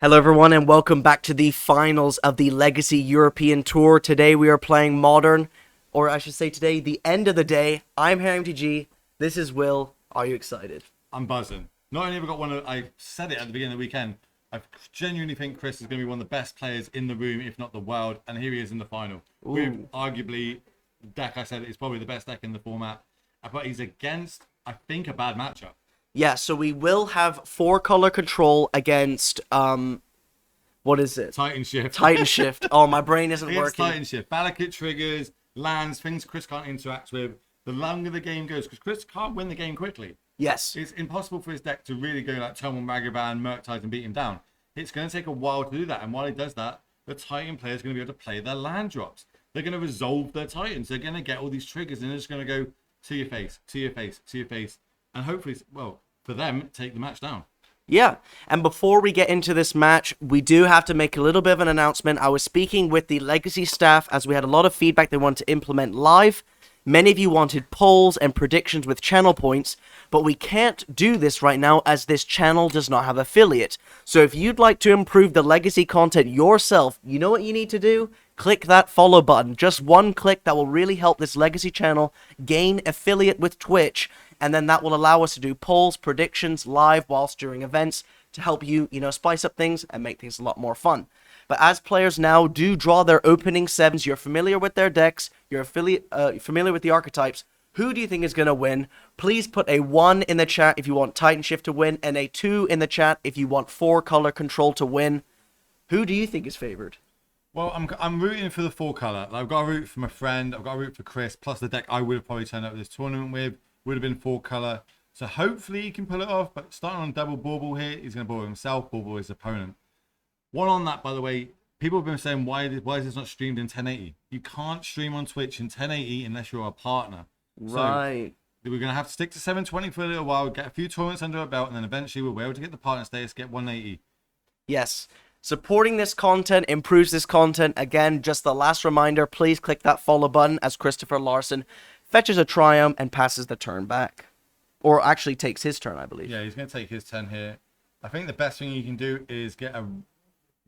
Hello everyone and welcome back to the finals of the Legacy European Tour. Today we are playing Modern, or I should say today, the end of the day. I'm HarryMTG, this is Will. Are you excited? I'm buzzing. Not only have I got I said it at the beginning of the weekend, I genuinely think Chris is going to be one of the best players in the room, if not the world, and here he is in the final. With arguably, the deck I said is probably the best deck in the format, but he's against, I think, a bad matchup. Yeah, so we will have 4-color control against, what is it? Titan Shift. Titan Shift. Oh, my brain isn't It's working. Titan Shift. Valakut triggers, lands, things Chris can't interact with. The longer the game goes, because Chris can't win the game quickly. Yes. It's impossible for his deck to really go like Turn 1 Ragavan, Murktide, and beat him down. It's going to take a while to do that. And while he does that, the Titan player is going to be able to play their land drops. They're going to resolve their Titans. They're going to get all these triggers and they're just going to go to your face, to your face, to your face. And hopefully, well, for them, take the match down. Yeah, and before we get into this match, we do have to make a little bit of an announcement. I was speaking with the Legacy staff as we had a lot of feedback they wanted to implement live. Many of you wanted polls and predictions with channel points, but we can't do this right now as this channel does not have affiliate. So if you'd like to improve the Legacy content yourself, you know what you need to do? Click that follow button. Just one click that will really help this Legacy channel gain affiliate with Twitch, and then that will allow us to do polls, predictions live whilst during events to help you, spice up things and make things a lot more fun. But as players now do draw their opening sevens, you're familiar with their decks, you're familiar with the archetypes. Who do you think is going to win? Please put a 1 in the chat if you want Titan Shift to win, and a 2 in the chat if you want 4-color control to win. Who do you think is favored? Well, I'm rooting for the 4-color. I've got a root for my friend. I've got a root for Chris. Plus the deck I would have probably turned up this tournament with would have been 4-color. So hopefully he can pull it off. But starting on double bauble here, he's going to bauble himself, bauble his opponent. One on that, by the way, people have been saying, why is this not streamed in 1080? You can't stream on Twitch in 1080 unless you're a partner. Right. So we're going to have to stick to 720 for a little while, get a few tournaments under our belt, and then eventually we'll be able to get the partner status, get 180. Yes. Supporting this content improves this content. Again, just the last reminder, please click that follow button as Christoffer Larsen fetches a triumph and passes the turn back. Or actually takes his turn, I believe. Yeah, he's going to take his turn here. I think the best thing you can do is get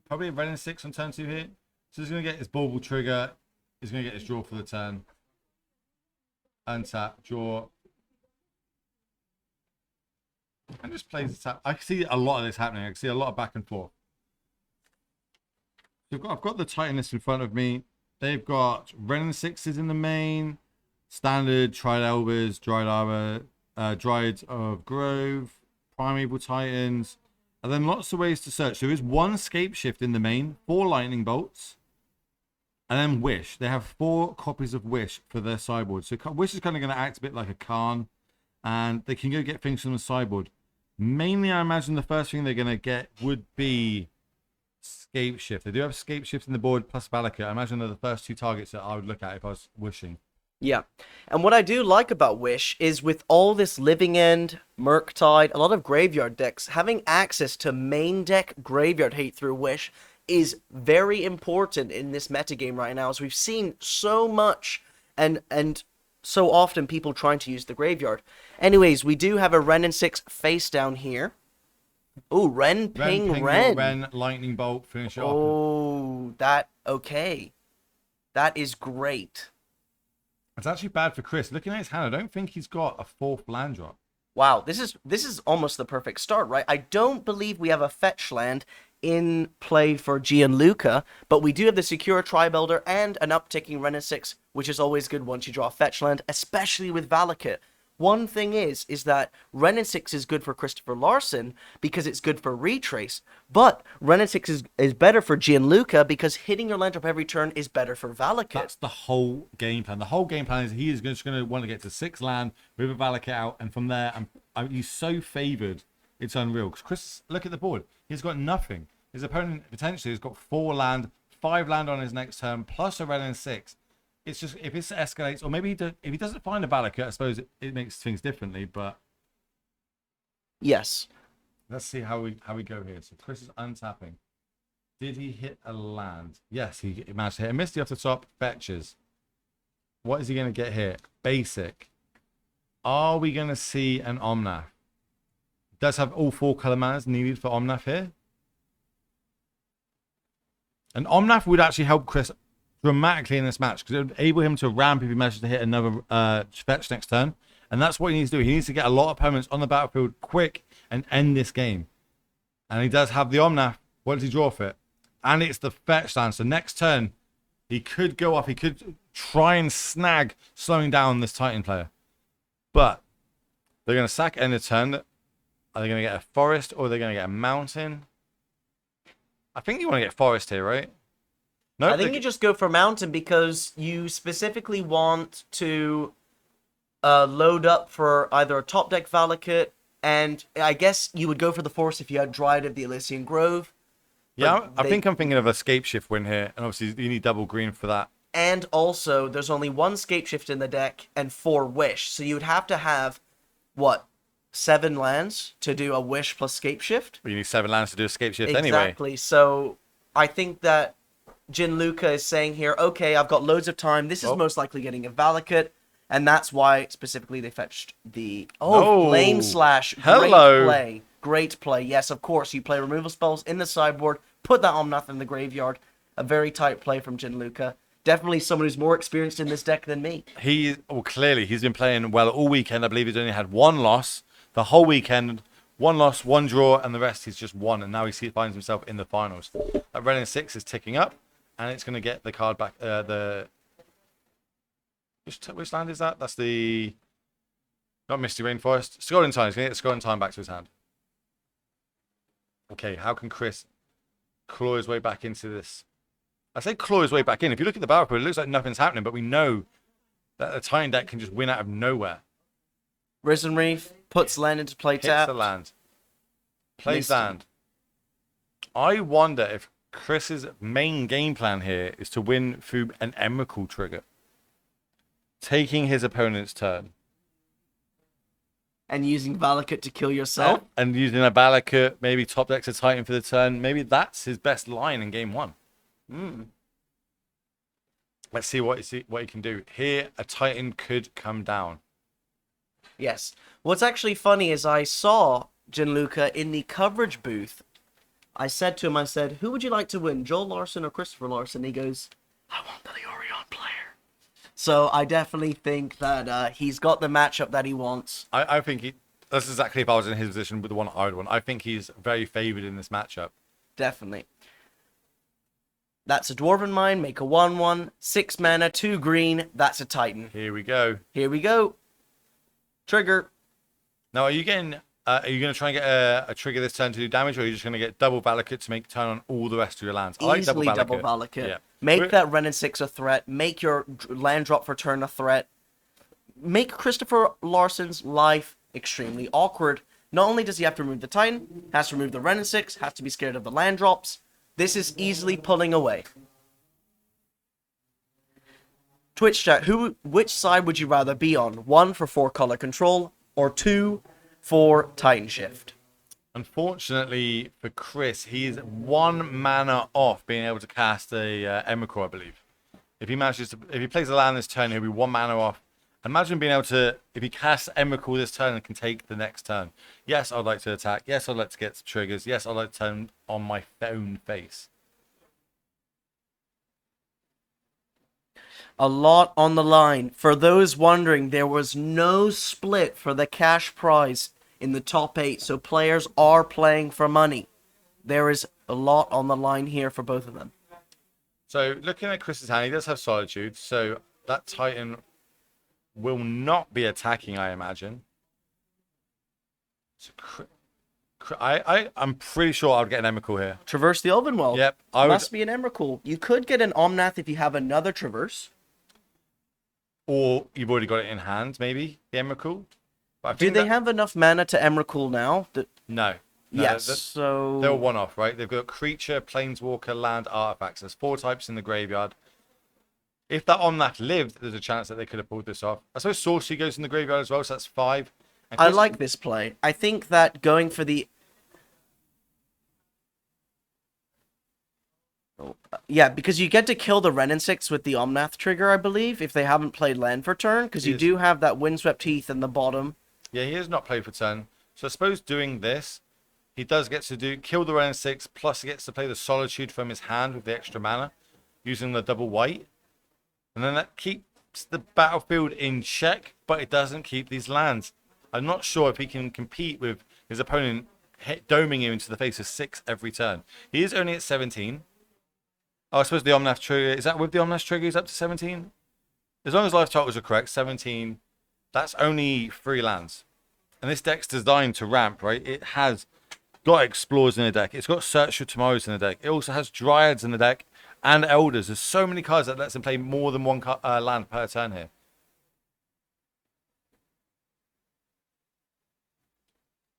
probably a red and 6 on turn 2 here. So he's going to get his bauble trigger. He's going to get his draw for the turn. Untap, draw. And just plays the tap. I can see a lot of this happening. I can see a lot of back and forth. So I've got the Titan list in front of me. They've got red and 6s in the main. Standard, Tried Elbers, Dried Arbor, Dried of Grove, Primeval Titans. And then lots of ways to search. There is 1 Scape Shift in the main, 4 Lightning Bolts, and then Wish. They have 4 copies of Wish for their sideboard. So Wish is kind of going to act a bit like a Khan, and they can go get things from the sideboard. Mainly, I imagine the first thing they're going to get would be Scape Shift. They do have Scape Shift in the board plus Valakut. I imagine they're the first 2 targets that I would look at if I was wishing. Yeah, and what I do like about Wish is with all this Living End, Murktide, a lot of graveyard decks, having access to main deck graveyard hate through Wish is very important in this metagame right now, as we've seen so much and so often people trying to use the graveyard. Anyways, we do have a Ren and 6 face down here. Oh, Ren, Ping, Ren, Lightning Bolt, finish it off. Oh, okay. That is great. It's actually bad for Chris. Looking at his hand, I don't think he's got a 4th land drop. Wow, this is almost the perfect start, right? I don't believe we have a fetch land in play for Gianluca, but we do have the secure Tri-Builder and an upticking Ren and 6, which is always good once you draw a fetch land, especially with Valakut. One thing is that Ren and 6 is good for Christoffer Larsen because it's good for Retrace, but Ren and 6 is better for Gianluca because hitting your land drop every turn is better for Valakut. That's the whole game plan. The whole game plan is he is just going to want to get to 6 land with a Valakut out, and from there, he's so favored, it's unreal. Because Chris, look at the board. He's got nothing. His opponent potentially has got 4 land, 5 land on his next turn, plus a Ren and 6. It's just, if it escalates, or maybe if he doesn't find a Valakut, I suppose it makes things differently, but... Yes. Let's see how we go here. So Chris is untapping. Did he hit a land? Yes, he managed to hit a Misty off the top, fetches. What is he going to get here? Basic. Are we going to see an Omnath? Does have all 4 color manners needed for Omnath here. And Omnath would actually help Chris dramatically in this match because it would enable him to ramp if he manages to hit another fetch next turn. And that's what he needs to do. He needs to get a lot of opponents on the battlefield quick and end this game. And he does have the Omnath. What does he draw for it? And it's the fetch land. So next turn, he could go off. He could try and snag slowing down this Titan player. But they're going to sack end of turn. Are they going to get a forest or are they going to get a mountain? I think you want to get forest here, right? No, I think you just go for mountain because you specifically want to load up for either a top deck Valakut, and I guess you would go for the forest if you had Dryad of the Elysian Grove. Yeah, I think I'm thinking of a scape shift win here, and obviously you need double green for that. And also, there's only one scape shift in the deck and 4 wish, so you would have to have, what, 7 lands to do a wish plus scape shift? Well, you need 7 lands to do a scape shift anyway. Exactly, so I think that Gianluca is saying here, okay, I've got loads of time, this is most likely getting a Valakut, and that's why specifically they fetched the... Flame Slash, hello. Great play. Great play. Yes, of course. You play removal spells in the sideboard, put that Omnath in the graveyard. A very tight play from Gianluca. Definitely someone who's more experienced in this deck than me. Clearly, he's been playing well all weekend. I believe he's only had 1 loss the whole weekend. 1 loss, 1 draw, and the rest he's just won. And now he finds himself in the finals. That Ren in 6 is ticking up, and it's going to get the card back. Which land is that? That's the... Not Misty Rainforest. Scalding Time. He's going to get Scalding Time back to his hand. Okay, how can Chris claw his way back into this? I say claw his way back in. If you look at the battlefield, it looks like nothing's happening, but we know that the Titan deck can just win out of nowhere. Risen Reef puts land into play tap. Hits the land. Plays land. I wonder if Chris's main game plan here is to win through an Emrakul trigger. Taking his opponent's turn. And using Valakut to kill yourself. And using a Valakut, maybe top decks a Titan for the turn. Maybe that's his best line in game 1. Let's see what he can do. Here, a Titan could come down. Yes. What's actually funny is I saw Gianluca in the coverage booth. I said to him, who would you like to win, Joel Larsen or Christopher Larsen? He goes, I want the Orion player. So I definitely think that he's got the matchup that he wants. I think that's exactly if I was in his position with the one I would want. I think he's very favored in this matchup. Definitely. That's a Dwarven Mine, make a 1/1, 6 mana, 2 green, that's a Titan. Here we go. Here we go. Trigger. Now, are you going to try and get a trigger this turn to do damage, or are you just going to get double Valakut to make turn on all the rest of your lands? Easily double Valakut. Yeah. Make that Ren and 6 a threat. Make your land drop for turn a threat. Make Christopher Larsen's life extremely awkward. Not only does he have to remove the Titan, has to remove the Ren and 6, has to be scared of the land drops. This is easily pulling away. Twitch chat, which side would you rather be on? 1 for 4 color control, or 2 for Titan Shift? Unfortunately for Chris, he is 1 mana off being able to cast a Emrakul, I believe. If he plays a land this turn, he'll be 1 mana off. Imagine being able to, if he casts Emrakul this turn and can take the next turn. Yes, I'd like to attack. Yes, I'd like to get triggers. Yes, I'd like to turn on my own face. A lot on the line. For those wondering, there was no split for the cash prize in the top 8, so players are playing for money. There is a lot on the line here for both of them. So, looking at Chris's hand, he does have Solitude, so that Titan will not be attacking, I imagine. So, I'm pretty sure I'd get an Emrakul here. Traverse the Elvenwell. Yep. Must be an Emrakul. You could get an Omnath if you have another Traverse. Or you've already got it in hand, maybe, the Emrakul. Do they have enough mana to Emrakul now? No. Yes, so... They're 1-off, right? They've got creature, planeswalker, land, artifacts. There's 4 types in the graveyard. If that Omnath lived, there's a chance that they could have pulled this off. I suppose Sorcery goes in the graveyard as well, so that's 5. I like this play. I think that going for the... Yeah, because you get to kill the Ren and 6 with the Omnath trigger, I believe, if they haven't played land for turn, because you do have that Windswept Heath in the bottom. Yeah, he has not played for turn. So I suppose doing this he does get to kill the Wrenn and 6, plus he gets to play the Solitude from his hand with the extra mana, using the double white. And then that keeps the battlefield in check, but it doesn't keep these lands. I'm not sure if he can compete with his opponent doming him into the face of 6 every turn. He is only at 17. Oh, I suppose the Omnath trigger, is that with the Omnath trigger he's up to 17? As long as life totals are correct, 17, that's only 3 lands. And this deck's designed to ramp, right? It has got Explorers in the deck. It's got Search for Tomorrows in the deck. It also has Dryads in the deck and Elders. There's so many cards that lets him play more than one land per turn here.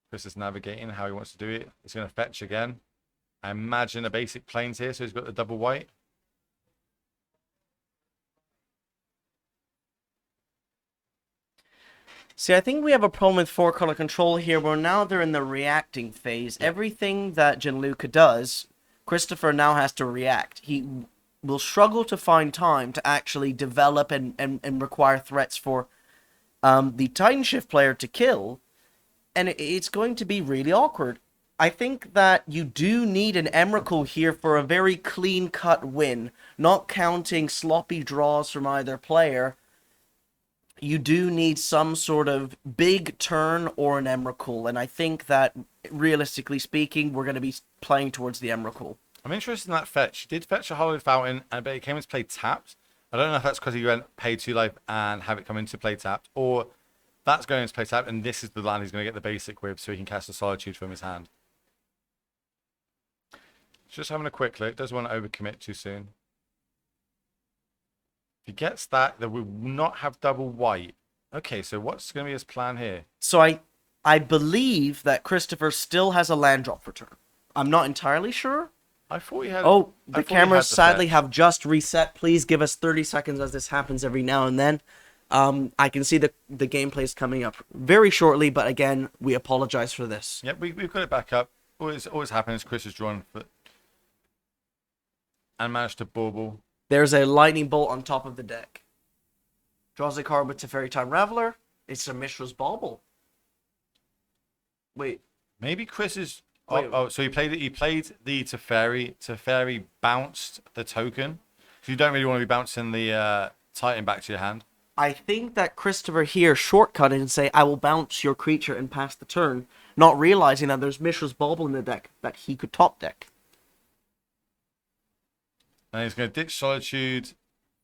Chris is navigating how he wants to do it. He's going to fetch again. I imagine a basic plains here, so he's got the double white. See, I think we have a problem with 4-color control here, where now they're in the reacting phase. Everything that Gianluca does, Christoffer now has to react. He will struggle to find time to actually develop and require threats for the Titan Shift player to kill, and it's going to be really awkward. I think that you do need an Emrakul here for a very clean-cut win, not counting sloppy draws from either player. You do need some sort of big turn or an Emrakul, and I think that, realistically speaking, we're going to be playing towards the Emrakul. I'm interested in that fetch. He did fetch a Hallowed Fountain, but he came into play tapped. I don't know if that's because he went pay 2 life and have it come into play tapped, or that's going into play tapped, and this is the land he's going to get the basic with, so he can cast a Solitude from his hand. Just having a quick look. Doesn't want to overcommit too soon. If he gets that, then we will not have double white. Okay, so what's going to be his plan here? So I believe that Christoffer still has a land drop for turn. I'm not entirely sure. I thought he had... Oh, the cameras sadly have just reset. Please give us 30 seconds as this happens every now and then. I can see the gameplay is coming up very shortly, but again, we apologize for this. Yep, we've got it back up. Always happens. Chris is drawn for... and managed to bauble. There's a lightning bolt on top of the deck. Draws a card with Teferi Time Raveler. It's a Mishra's Bauble. Wait. Maybe Chris is... Wait. Oh, so he played it. He played the Teferi. Teferi bounced the token. So you don't really want to be bouncing the Titan back to your hand. I think that Christoffer here shortcutted and say, I will bounce your creature and pass the turn, not realizing that there's Mishra's Bauble in the deck that he could top deck. And he's going to ditch Solitude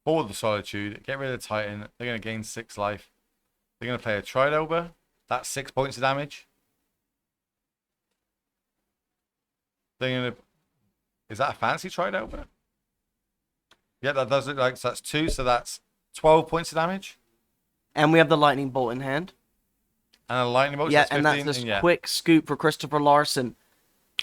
for the Solitude, get rid of the Titan. They're going to gain 6 life. They're going to play a Tridelver. That's 6 points of damage. They're going to... Is that a fancy Tridelver? Yeah, that does look like... So that's 2, so that's 12 points of damage. And we have the lightning bolt in hand. And a lightning bolt. Yeah, so and 15, that's this and quick scoop for Christoffer Larsen.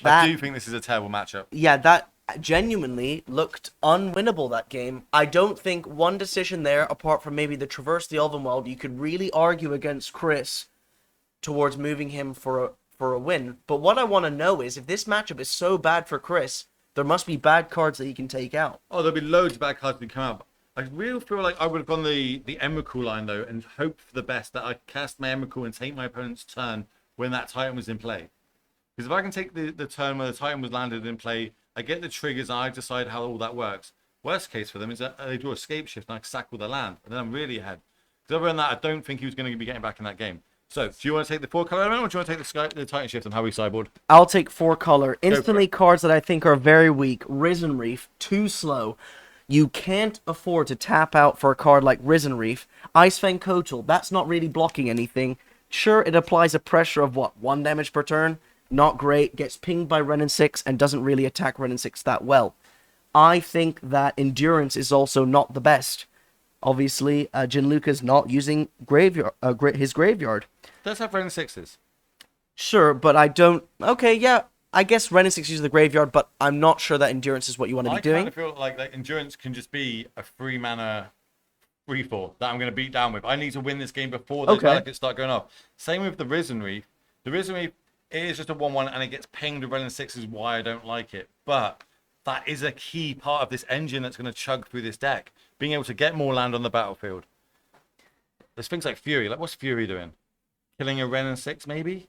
I do think this is a terrible matchup. Yeah, that genuinely looked unwinnable, that game. I don't think one decision there, apart from maybe the Traverse the Elvenwald, you could really argue against Chris towards moving him for a win. But what I want to know is, if this matchup is so bad for Chris, there must be bad cards that he can take out. Oh, there'll be loads of bad cards that come out. I really feel like I would have gone the Emrakul line, though, and hoped for the best, that I cast my Emrakul and take my opponent's turn when that Titan was in play. Because if I can take the turn where the Titan was landed in play, I get the triggers and I decide how all that works. Worst case for them is that they draw Escape Shift and I sack all the land, and then I'm really ahead. Because other than that, I don't think he was going to be getting back in that game. So, do you want to take the 4-color element, or do you want to take the Titan Shift and how we sideboard? I'll take 4-color. Instantly, cards that I think are very weak. Risen Reef, too slow. You can't afford to tap out for a card like Risen Reef. Icefang Kotal, that's not really blocking anything. Sure, it applies a pressure of, 1 damage per turn? Not great. Gets pinged by Wrenn and 6 and doesn't really attack Wrenn and 6 that well. I think that Endurance is also not the best. Obviously, Gianluca's not using his graveyard. Does have Wrenn and 6s. Sure, but I don't... Okay, yeah, I guess Wrenn and 6 uses the graveyard, but I'm not sure that Endurance is what you want to be doing. I kind of feel like Endurance can just be a 3-mana 3/4 that I'm going to beat down with. I need to win this game before those Malekiths start going off. Same with the Risen Reef. The Risen Reef, it is just a 1/1 and it gets pinged with Wrenn and 6 is why I don't like it. But that is a key part of this engine that's going to chug through this deck. Being able to get more land on the battlefield. There's things like Fury. Like, what's Fury doing? Killing a Wrenn and 6, maybe?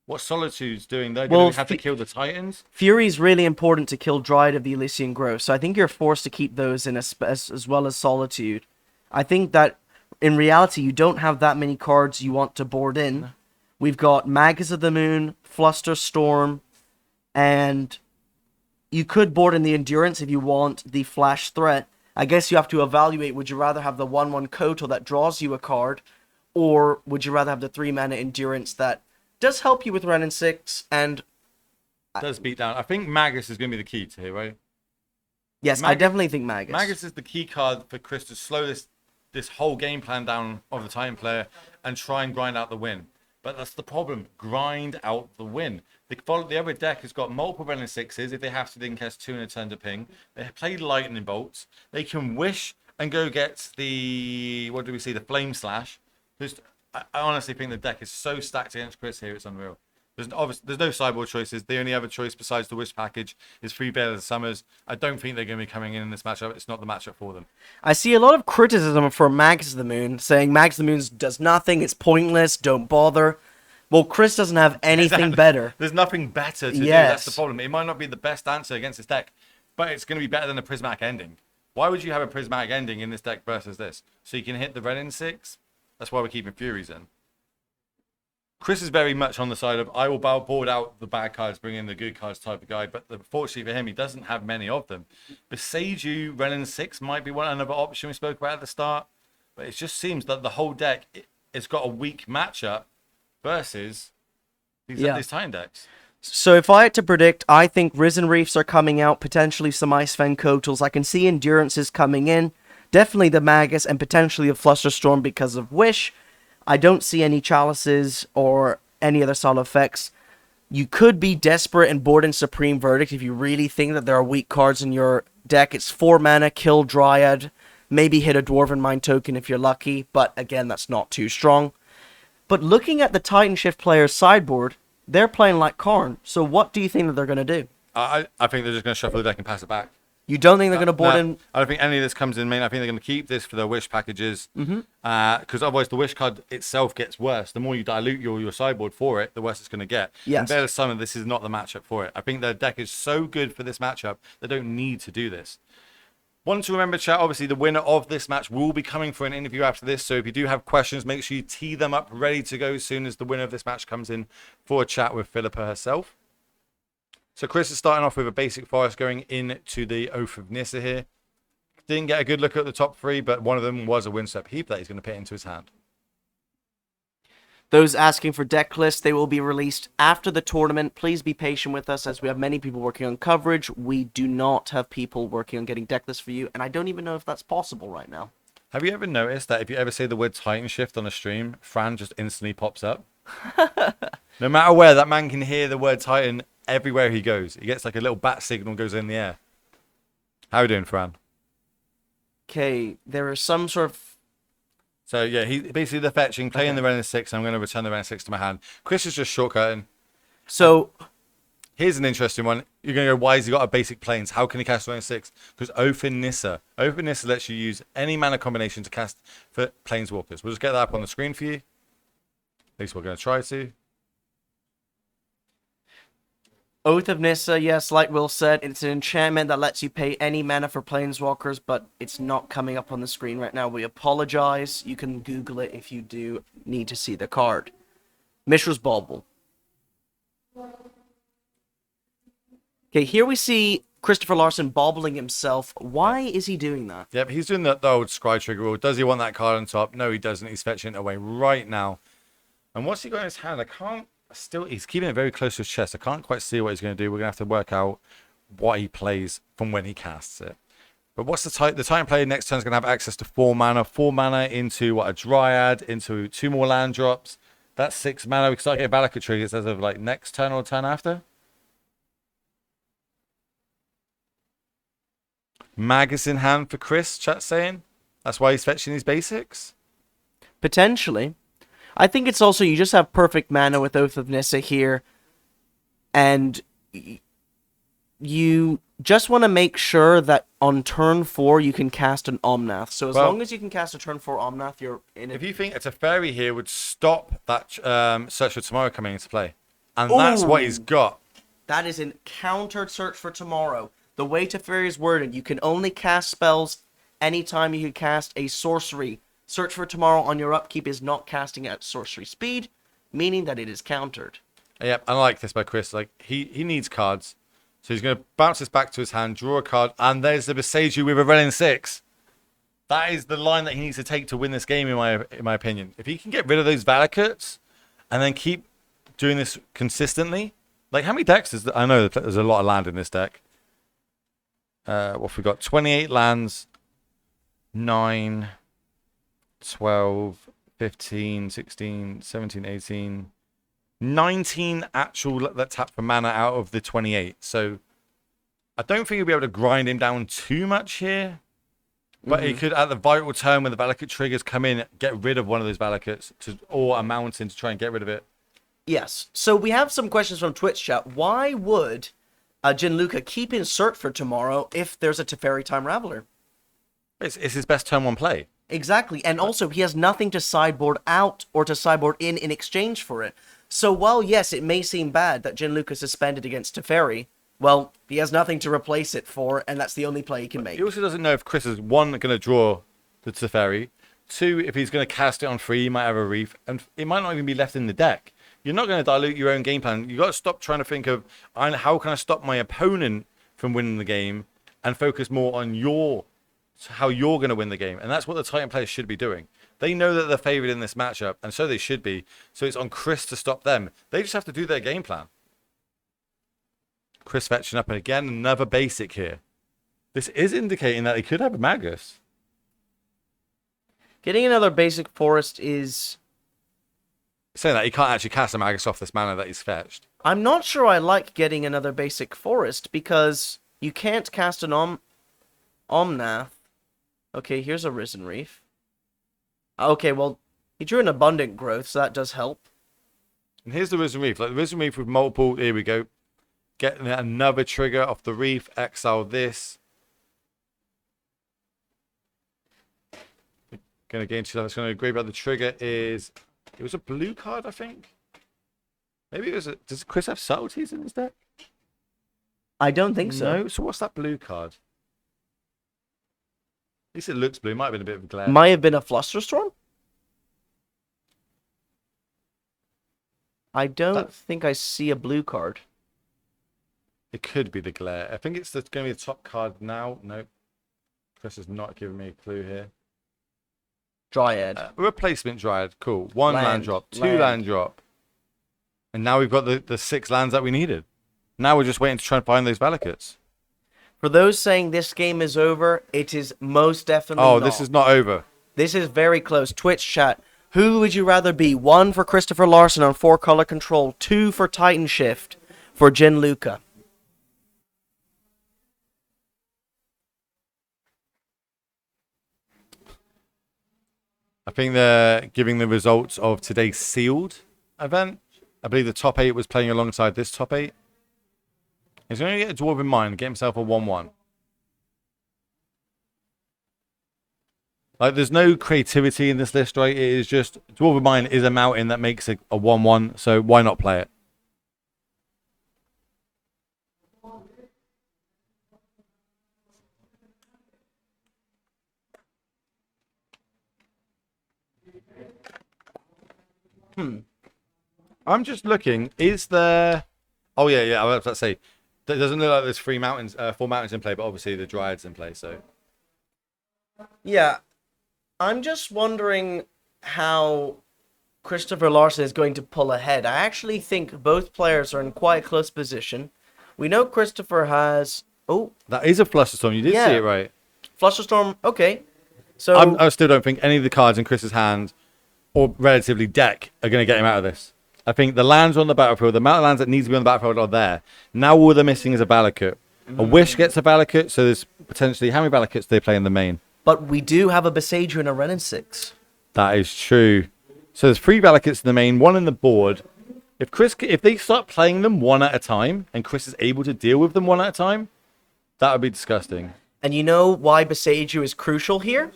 What Solitude's doing? They're Well, going to have to kill the Titans. Fury's really important to kill Dryad of the Elysian Grove, so I think you're forced to keep those in as well as Solitude. I think that in reality you don't have that many cards you want to board in. We've got Magus of the Moon, Flusterstorm, and you could board in the Endurance if you want the Flash threat. I guess you have to evaluate, would you rather have the 1/1 Kotal that draws you a card, or would you rather have the 3-mana Endurance that does help you with Ren and 6 and Does beat down. I think Magus is going to be the key to here, right? yes, I definitely think Magus. Magus is the key card for Chris to slow this whole game plan down of the Titan player and try and grind out the win. But that's the problem. Grind out the win. The other deck has got multiple Ren and 6s. If they have to, they can cast 2 in a turn to ping. They play Lightning Bolts. They can wish and go get the, what do we see, the Flame Slash. I honestly think the deck is so stacked against Chris here, it's unreal. There's no sideboard choices. The only other choice besides the Wish package is 3 Veil of the Summers. I don't think they're going to be coming in this matchup. It's not the matchup for them. I see a lot of criticism for Magus of the Moon, saying Magus of the Moon does nothing, it's pointless, don't bother. Well, Chris doesn't have anything better. There's nothing better to do. That's the problem. It might not be the best answer against this deck, but it's going to be better than a Prismatic Ending. Why would you have a Prismatic Ending in this deck versus this? So you can hit the Ren in 6? That's why we're keeping Furies in. Chris is very much on the side of, I will board out the bad cards, bring in the good cards type of guy. But fortunately for him, he doesn't have many of them. Beseiju, Ren and 6 might be another option we spoke about at the start. But it just seems that the whole deck, it's got a weak matchup versus these Titan decks. So if I had to predict, I think Risen Reefs are coming out, potentially some Icefen Kotals. I can see Endurances coming in. Definitely the Magus and potentially a Flusterstorm because of Wish. I don't see any Chalices or any other solid effects. You could be desperate and board in Supreme Verdict if you really think that there are weak cards in your deck. It's 4 mana, kill Dryad, maybe hit a Dwarven Mind token if you're lucky, but again, that's not too strong. But looking at the Titan Shift players' sideboard, they're playing like Karn. So what do you think that they're going to do? I think they're just going to shuffle the deck and pass it back. You don't think they're going to board in? I don't think any of this comes in main. I think they're going to keep this for their Wish packages. Because otherwise the Wish card itself gets worse. The more you dilute your sideboard for it, the worse it's going to get. Yes. And Veil of Summer, this is not the matchup for it. I think their deck is so good for this matchup, they don't need to do this. One to remember, chat, obviously the winner of this match will be coming for an interview after this. So if you do have questions, make sure you tee them up ready to go as soon as the winner of this match comes in for a chat with Philippa herself. So Chris is starting off with a basic forest going into the Oath of Nissa here. Didn't get a good look at the top 3, but one of them was a Windswept Heap that he's going to put into his hand. Those asking for deck lists, they will be released after the tournament. Please be patient with us as we have many people working on coverage. We do not have people working on getting deck lists for you, and I don't even know if that's possible right now. Have you ever noticed that if you ever say the word Titan Shift on a stream, Fran just instantly pops up? No matter where, that man can hear the word Titan everywhere he goes. He gets like a little bat signal goes in the air. How are you doing, Fran? Okay, there is some sort of... So yeah, he basically the fetching, playing the Ren and 6, and I'm going to return the Ren and 6 to my hand. Chris is just shortcutting. So... Here's an interesting one. You're going to go, why has he got a basic planes? How can he cast Ren and 6? Because Oath in Nissa. Oath in Nissa lets you use any mana combination to cast for Planeswalkers. We'll just get that up on the screen for you. At least we're going to try to. Oath of Nissa, yes, like Will said, it's an enchantment that lets you pay any mana for Planeswalkers, but it's not coming up on the screen right now. We apologize. You can Google it if you do need to see the card. Mishra's Bauble. Okay, here we see Christoffer Larsen bobbling himself. Why is he doing that? Yep, he's doing the old Scry Trigger rule. Does he want that card on top? No, he doesn't. He's fetching it away right now. And what's he got in his hand? I can't... Still, he's keeping it very close to his chest. I can't quite see what he's going to do. We're going to have to work out what he plays from when he casts it. But what's the Titan player next turn is going to have access to 4 mana. 4 mana into a Dryad, into 2 more land drops. That's 6 mana. We can start getting Valakut triggers as of like next turn or turn after. Magus in hand for Chris, chat's saying. That's why he's fetching these basics. Potentially. I think it's also you just have perfect mana with Oath of Nissa here, and you just want to make sure that on turn 4 you can cast an Omnath. So as long as you can cast a turn 4 Omnath, you're in it. If you think it's a fairy here would stop that Search for Tomorrow coming into play. And that's what he's got. That is in countered Search for Tomorrow. The way Teferi is worded, you can only cast spells anytime you can cast a sorcery. Search for Tomorrow on your upkeep is not casting at sorcery speed, meaning that it is countered. Yep, I like this by Chris. Like, he needs cards. So he's going to bounce this back to his hand, draw a card, and there's the Boseiju with a Renin 6. That is the line that he needs to take to win this game, in my opinion. If he can get rid of those Valakuts and then keep doing this consistently. Like, how many decks is I know there's a lot of land in this deck. What have we got? 28 lands, 9, 12, 15, 16, 17, 18, 19 actual that tap for mana out of the 28. So I don't think he'll be able to grind him down too much here. But he could, at the vital turn when the Valakut triggers come in, get rid of one of those Valakuts or a mountain to try and get rid of it. Yes. So we have some questions from Twitch chat. Why would Gianluca keep in Search for Tomorrow if there's a Teferi Time Raveler? It's his best turn one play. Exactly. And also, he has nothing to sideboard out or to sideboard in exchange for it. So while, yes, it may seem bad that Gianluca suspended against Teferi, well, he has nothing to replace it for, and that's the only play he can make. He also doesn't know if Chris is, one, going to draw the Teferi, two, if he's going to cast it on free, he might have a reef, and it might not even be left in the deck. You're not going to dilute your own game plan. You've got to stop trying to think of, how can I stop my opponent from winning the game, and focus more on how you're going to win the game. And that's what the Titan players should be doing. They know that they're favored in this matchup, and so they should be. So it's on Chris to stop them. They just have to do their game plan. Chris fetching up, and again, another basic here. This is indicating that he could have a Magus. Getting another basic forest is... Saying that he can't actually cast a Magus off this mana that he's fetched. I'm not sure I like getting another basic forest, because you can't cast an Omnath. Okay, here's a Risen Reef. Okay, well, he drew an Abundant Growth, so that does help. And here's the Risen Reef. Like the Risen Reef with multiple... Here we go. Getting another trigger off the Reef. Exile this. Going to gain 2 life. It's going to agree about the trigger is... It was a blue card, I think. Maybe it was a... Does Chris have subtleties in his deck? I don't think so. No? So what's that blue card? At least it looks blue. Might have been a bit of a glare. Might have been a Flusterstorm? I don't think I see a blue card. It could be the glare. I think it's going to be the top card now. Nope. Chris has not given me a clue here. Dryad. Replacement Dryad. Cool. 1 land drop. 2 land drop. And now we've got the 6 lands that we needed. Now we're just waiting to try and find those Valakuts. For those saying this game is over, it is most definitely not. This is not over. This is very close. Twitch chat. Who would you rather be? 1 for Christoffer Larsen on 4-color control. 2 for Titan Shift for Gianluca. I think they're giving the results of today's sealed event. I believe the top 8 was playing alongside this top 8. He's going to get a Dwarven Mine, get himself a 1-1. Like, there's no creativity in this list, right? It is just, Dwarven Mine is a mountain that makes a 1-1, so why not play it? I'm just looking. Is there... Oh, yeah. I was about to say, it doesn't look like there's 4 mountains in play, but obviously the Dryad's in play, so... Yeah. I'm just wondering how Christoffer Larsen is going to pull ahead. I actually think both players are in quite a close position. We know Christoffer has... Oh. That is a Flusterstorm. You did see it right. Flusterstorm, okay. So I still don't think any of the cards in Chris's hand or relatively deck are going to get him out of this. I think the lands on the battlefield, the amount of lands that needs to be on the battlefield are there. Now all they're missing is a Valakut. A Wish gets a Valakut, so there's potentially... How many Valakuts do they play in the main? But we do have a Boseiju and a Renin 6. That is true. So there's 3 Valakuts in the main, 1 in the board. If they start playing them 1 at a time, and Chris is able to deal with them 1 at a time, that would be disgusting. And you know why Boseiju is crucial here?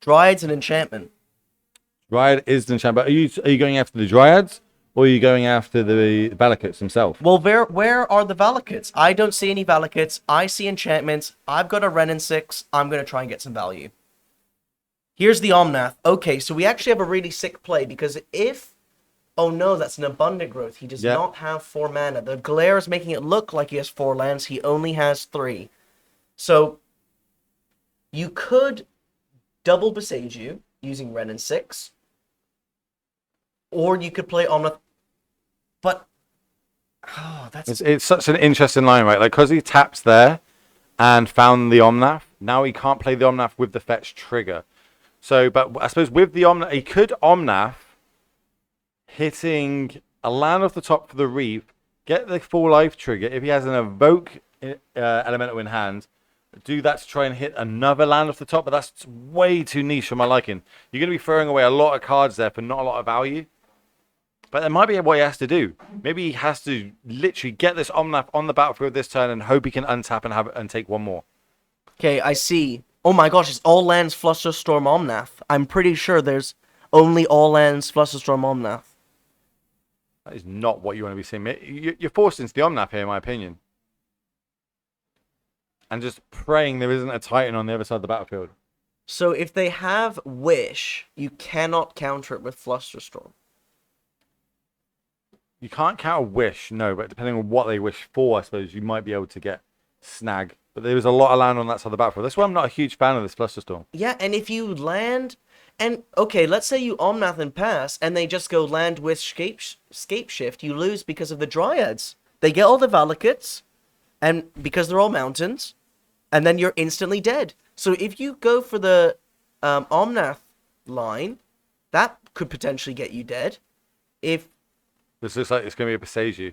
Dryad's an enchantment. Dryad is an enchantment. Are you going after the Dryads Or are you going after the Valakuts themselves? Well, where are the Valakuts? I don't see any Valakuts. I see enchantments. I've got a Renin 6. I'm going to try and get some value. Here's the Omnath. Okay, so we actually have a really sick play, because if... Oh no, that's an abundant growth. He does not have 4 mana. The glare is making it look like he has 4 lands. He only has 3. So, you could double Boseiju using Renin 6. Or you could play Omnath. But, oh, that's... It's such an interesting line, right? Like, because he taps there and found the Omnath, now he can't play the Omnath with the fetch trigger. So, but I suppose with the Omnath, he could Omnath, hitting a land off the top for the Reef, get the full life trigger. If he has an evoke elemental in hand, do that to try and hit another land off the top, but that's way too niche for my liking. You're going to be throwing away a lot of cards there for not a lot of value. But that might be what he has to do. Maybe he has to literally get this Omnath on the battlefield this turn and hope he can untap and take one more. Okay, I see. Oh my gosh, it's all lands Flusterstorm Omnath. I'm pretty sure there's only all lands Flusterstorm Omnath. That is not what you want to be seeing. You're forced into the Omnath here, in my opinion. And just praying there isn't a Titan on the other side of the battlefield. So if they have Wish, you cannot counter it with Flusterstorm. You can't counter Wish, no, but depending on what they wish for, I suppose, you might be able to get Snag. But there was a lot of land on that side of the battlefield. That's why I'm not a huge fan of this Flusterstorm. Yeah, and if you land... And, okay, let's say you Omnath and pass, and they just go land with Scape Shift. You lose because of the Dryads. They get all the Valakuts, and because they're all mountains, and then you're instantly dead. So if you go for the Omnath line, that could potentially get you dead. If... This looks like it's going to be a Boseiju.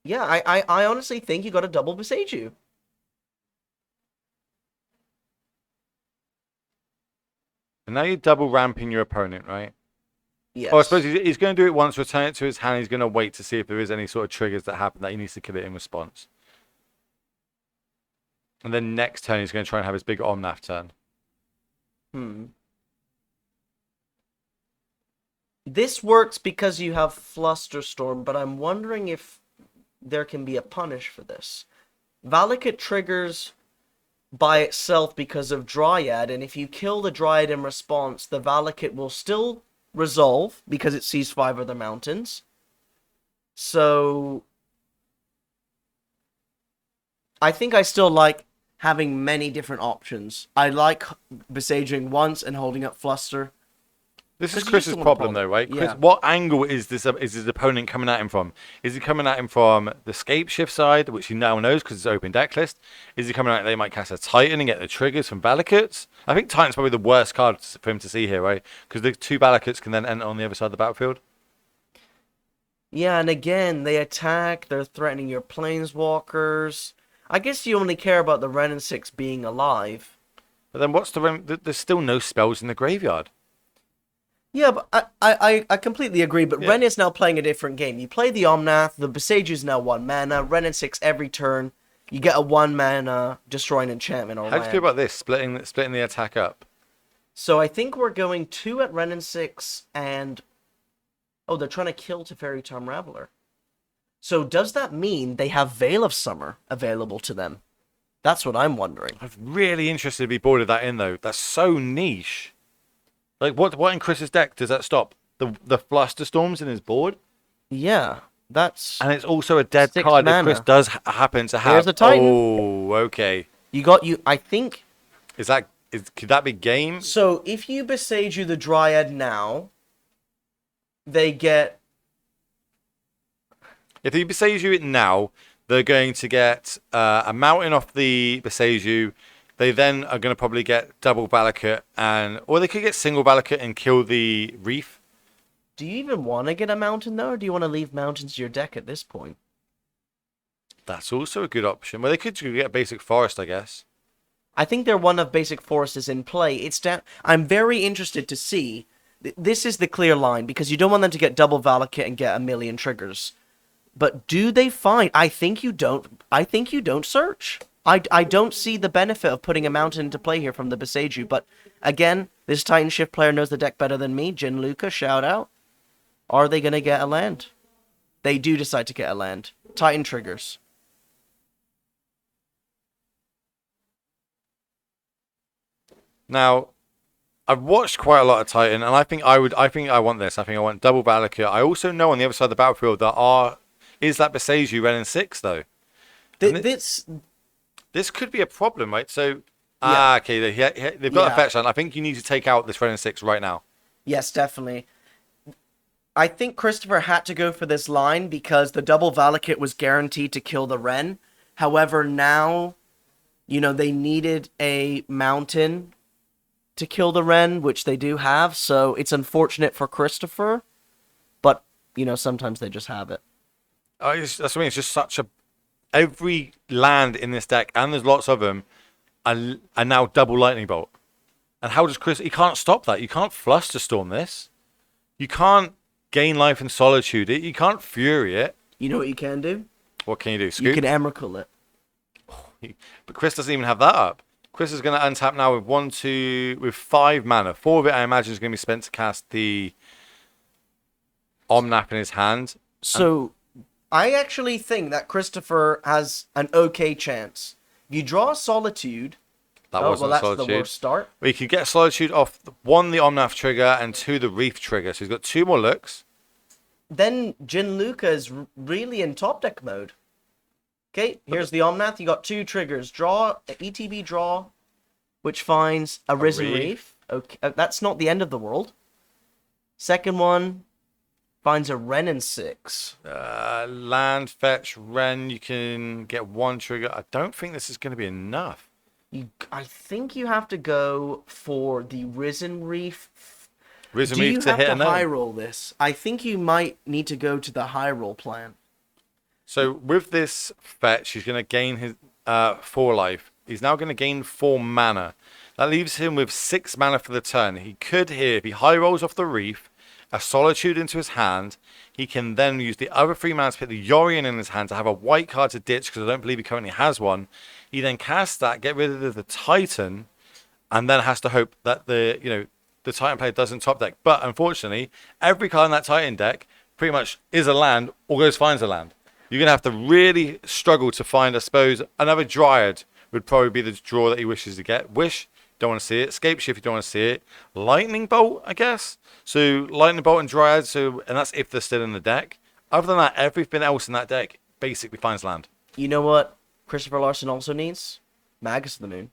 Yeah, I honestly think you got a double Boseiju. And now you're double ramping your opponent, right? Yes. Oh, I suppose he's going to do it once, return it to his hand. He's going to wait to see if there is any sort of triggers that happen that he needs to kill it in response. And then next turn, he's going to try and have his big Omnath turn. This works because you have Flusterstorm, but I'm wondering if there can be a punish for this. Valakut triggers by itself because of Dryad, and if you kill the Dryad in response, the Valakut will still resolve because it sees 5 other mountains. So I think I still like having many different options. I like Besiegeing once and holding up Fluster. This is Chris's problem, though, right? Chris, what angle is his opponent coming at him from? Is he coming at him from the Scape Shift side, which he now knows because it's open deck list? Is he coming at they might cast a Titan and get the triggers from Valakuts? I think Titan's probably the worst card for him to see here, right? Because the 2 Valakuts can then enter on the other side of the battlefield. Yeah, and again, they attack, they're threatening your Planeswalkers. I guess you only care about the Renin 6 being alive. But then what's there's still no spells in the graveyard. Yeah, but I completely agree, but Ren is now playing a different game. You play the Omnath, the Boseiju is now 1 mana, Renin 6 every turn, you get a 1 mana destroying enchantment or How do you feel about this, splitting the attack up? So I think we're going 2 at Renin 6, and... Oh, they're trying to kill Teferi Tom Raveler. So does that mean they have Veil of Summer available to them? That's what I'm wondering. I'm really interested to be boarded that in, though. That's so niche. Like, what in Chris's deck does that stop? The Flusterstorms in his board? Yeah, that's... And it's also a dead card mana. if Chris does happen to have... Here's a Titan. Oh, okay. I think... Could that be game? So, if you Boseiju the Dryad now, they get... If you Boseiju it now, they're going to get a mountain off the Boseiju. They then are going to probably get double Valakut, or they could get single Valakut and kill the Reef. Do you even want to get a mountain, though, or do you want to leave mountains to your deck at this point? That's also a good option. Well, they could get basic forest, I guess. I think their one of basic forest is in play. I'm very interested to see. This is the clear line, because you don't want them to get double Valakut and get a million triggers. But do they find... I think you don't search. I don't see the benefit of putting a mountain into play here from the Boseiju, but again, this Titan Shift player knows the deck better than me. Gianluca, shout out. Are they going to get a land? they do decide to get a land. Titan triggers. Now, I've watched quite a lot of Titan, and I think I want this. I think I want double Valakut. I also know on the other side of the battlefield is that Beseiju Ren and 6 though. This could be a problem, right? So, okay, they've got a fetch land. I think you need to take out this Ren and 6 right now. Yes, definitely. I think Christoffer had to go for this line because the double Valakut was guaranteed to kill the Ren. However, now, they needed a mountain to kill the Ren, which they do have, so it's unfortunate for Christoffer, but, sometimes they just have it. That's what I mean. It's just such a... Every land in this deck, and there's lots of them, are now double Lightning Bolt. And how does Chris... He can't stop that. You can't Flusterstorm this. You can't gain life in Solitude it. You can't Fury it. You know what you can do? What can you do? Scoop? You can Emrakul it. But Chris doesn't even have that up. Chris is going to untap now with 5 mana. 4 of it, I imagine, is going to be spent to cast the Omnath in his hand. So, I actually think that Christoffer has an okay chance. If you draw Solitude... that's the worst start. Well, you could get Solitude off, 1, the Omnath trigger, and 2, the Reef trigger. So he's got 2 more looks. Then Gianluca is really in top deck mode. Okay, here's the Omnath. You got 2 triggers. Draw, ETB draw, which finds a Risen Reef. Okay, that's not the end of the world. Second one finds a Ren and 6. Land, fetch, Ren. You can get 1 trigger. I don't think this is going to be enough. I think you have to go for the Risen Reef. Reef to hit a Do you have to high roll this? I think you might need to go to the high roll plan. So with this fetch, he's going to gain his 4 life. He's now going to gain 4 mana. That leaves him with 6 mana for the turn. He could here, if he high rolls off the Reef, a Solitude into his hand, he can then use the other 3 mana to put the Yorion in his hand to have a white card to ditch, because I don't believe he currently has one. He then casts that, get rid of the Titan, and then has to hope that the Titan player doesn't top deck. But unfortunately, every card in that Titan deck pretty much is a land, or goes finds a land. You're going to have to really struggle to find, I suppose, another Dryad would probably be the draw that he wishes to get. Wish, don't want to see it. Escape Shift, you don't want to see it. Lightning Bolt, I guess. So Lightning Bolt and Dryad, and that's if they're still in the deck. Other than that, everything else in that deck basically finds land. You know what Christoffer Larsen also needs? Magus of the Moon.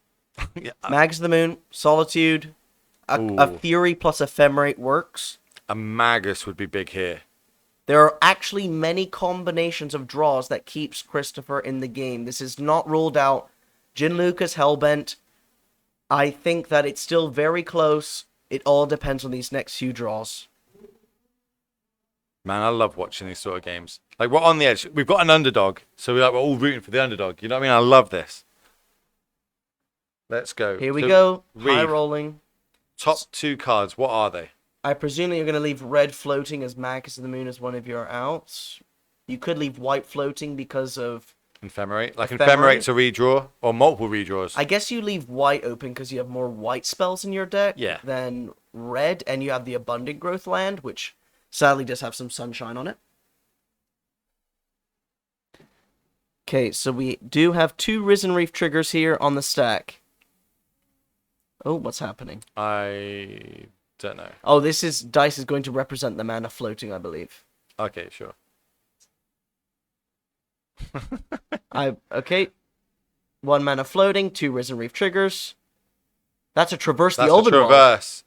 Yeah. Magus of the Moon, Solitude, a Fury plus Ephemerate works. A Magus would be big here. There are actually many combinations of draws that keeps Christoffer in the game. This is not ruled out. Gianluca's Hellbent. I think that it's still very close. It all depends on these next few draws. Man, I love watching these sort of games. Like, we're on the edge. We've got an underdog, so we're all rooting for the underdog. You know what I mean? I love this. Let's go. Here we go. Reef. High rolling. Top 2 cards. What are they? I presume that you're going to leave red floating as Magus of the Moon as one of your outs. You could leave white floating because of... Ephemerate. Like Ephemerate to redraw, or multiple redraws. I guess you leave white open because you have more white spells in your deck than red, and you have the Abundant Growth land, which sadly does have some sunshine on it. Okay, so we do have 2 Risen Reef triggers here on the stack. Oh, what's happening? I don't know. Oh, dice is going to represent the mana floating, I believe. Okay, sure. Okay. 1 mana floating, 2 Risen Reef triggers. That's a Traverse That's the Elven Traverse.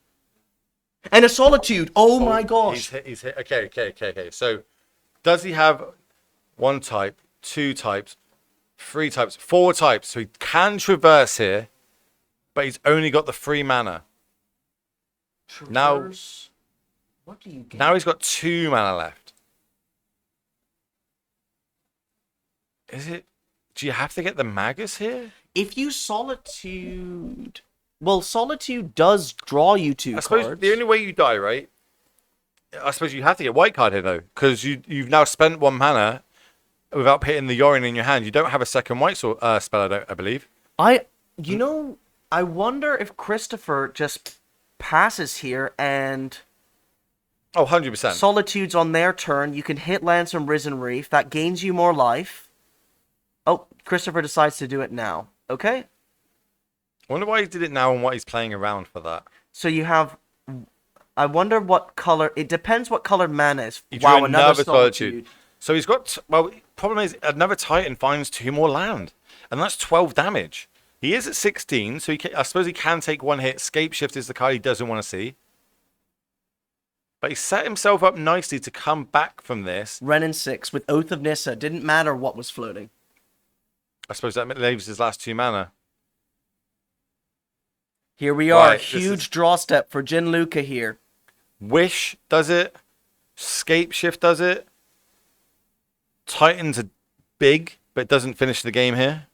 And a Solitude. Oh my gosh. He's hit. Okay. So, does he have 1 type, 2 types, 3 types, 4 types? So he can Traverse here, but he's only got the 3 mana. Traverse. What do you get? Now he's got 2 mana left. Do you have to get the Magus here? If you Solitude... Well, Solitude does draw you 2 I suppose cards. the only way you die, right? I suppose you have to get white card here, though. Because you've now spent 1 mana without putting the Yorion in your hand. You don't have a second white spell, I believe. I wonder if Christoffer just passes here and Oh, 100%. Solitude's on their turn. You can hit lands from Risen Reef. That gains you more life. Oh, Christoffer decides to do it now. Okay? I wonder why he did it now and what he's playing around for that. So you have... I wonder what color... It depends what color mana is. He drew another Solitude. Solitude. So he's got... Well, problem is, another Titan finds 2 more land. And that's 12 damage. He is at 16, so I suppose he can take 1 hit. Scape Shift is the card he doesn't want to see. But he set himself up nicely to come back from this. Renin 6 with Oath of Nissa. Didn't matter what was floating. I suppose that leaves his last 2 mana. Here we are. Right, Huge draw step for Gianluca here. Wish does it. Scape Shift does it. Titans are big, but it doesn't finish the game here.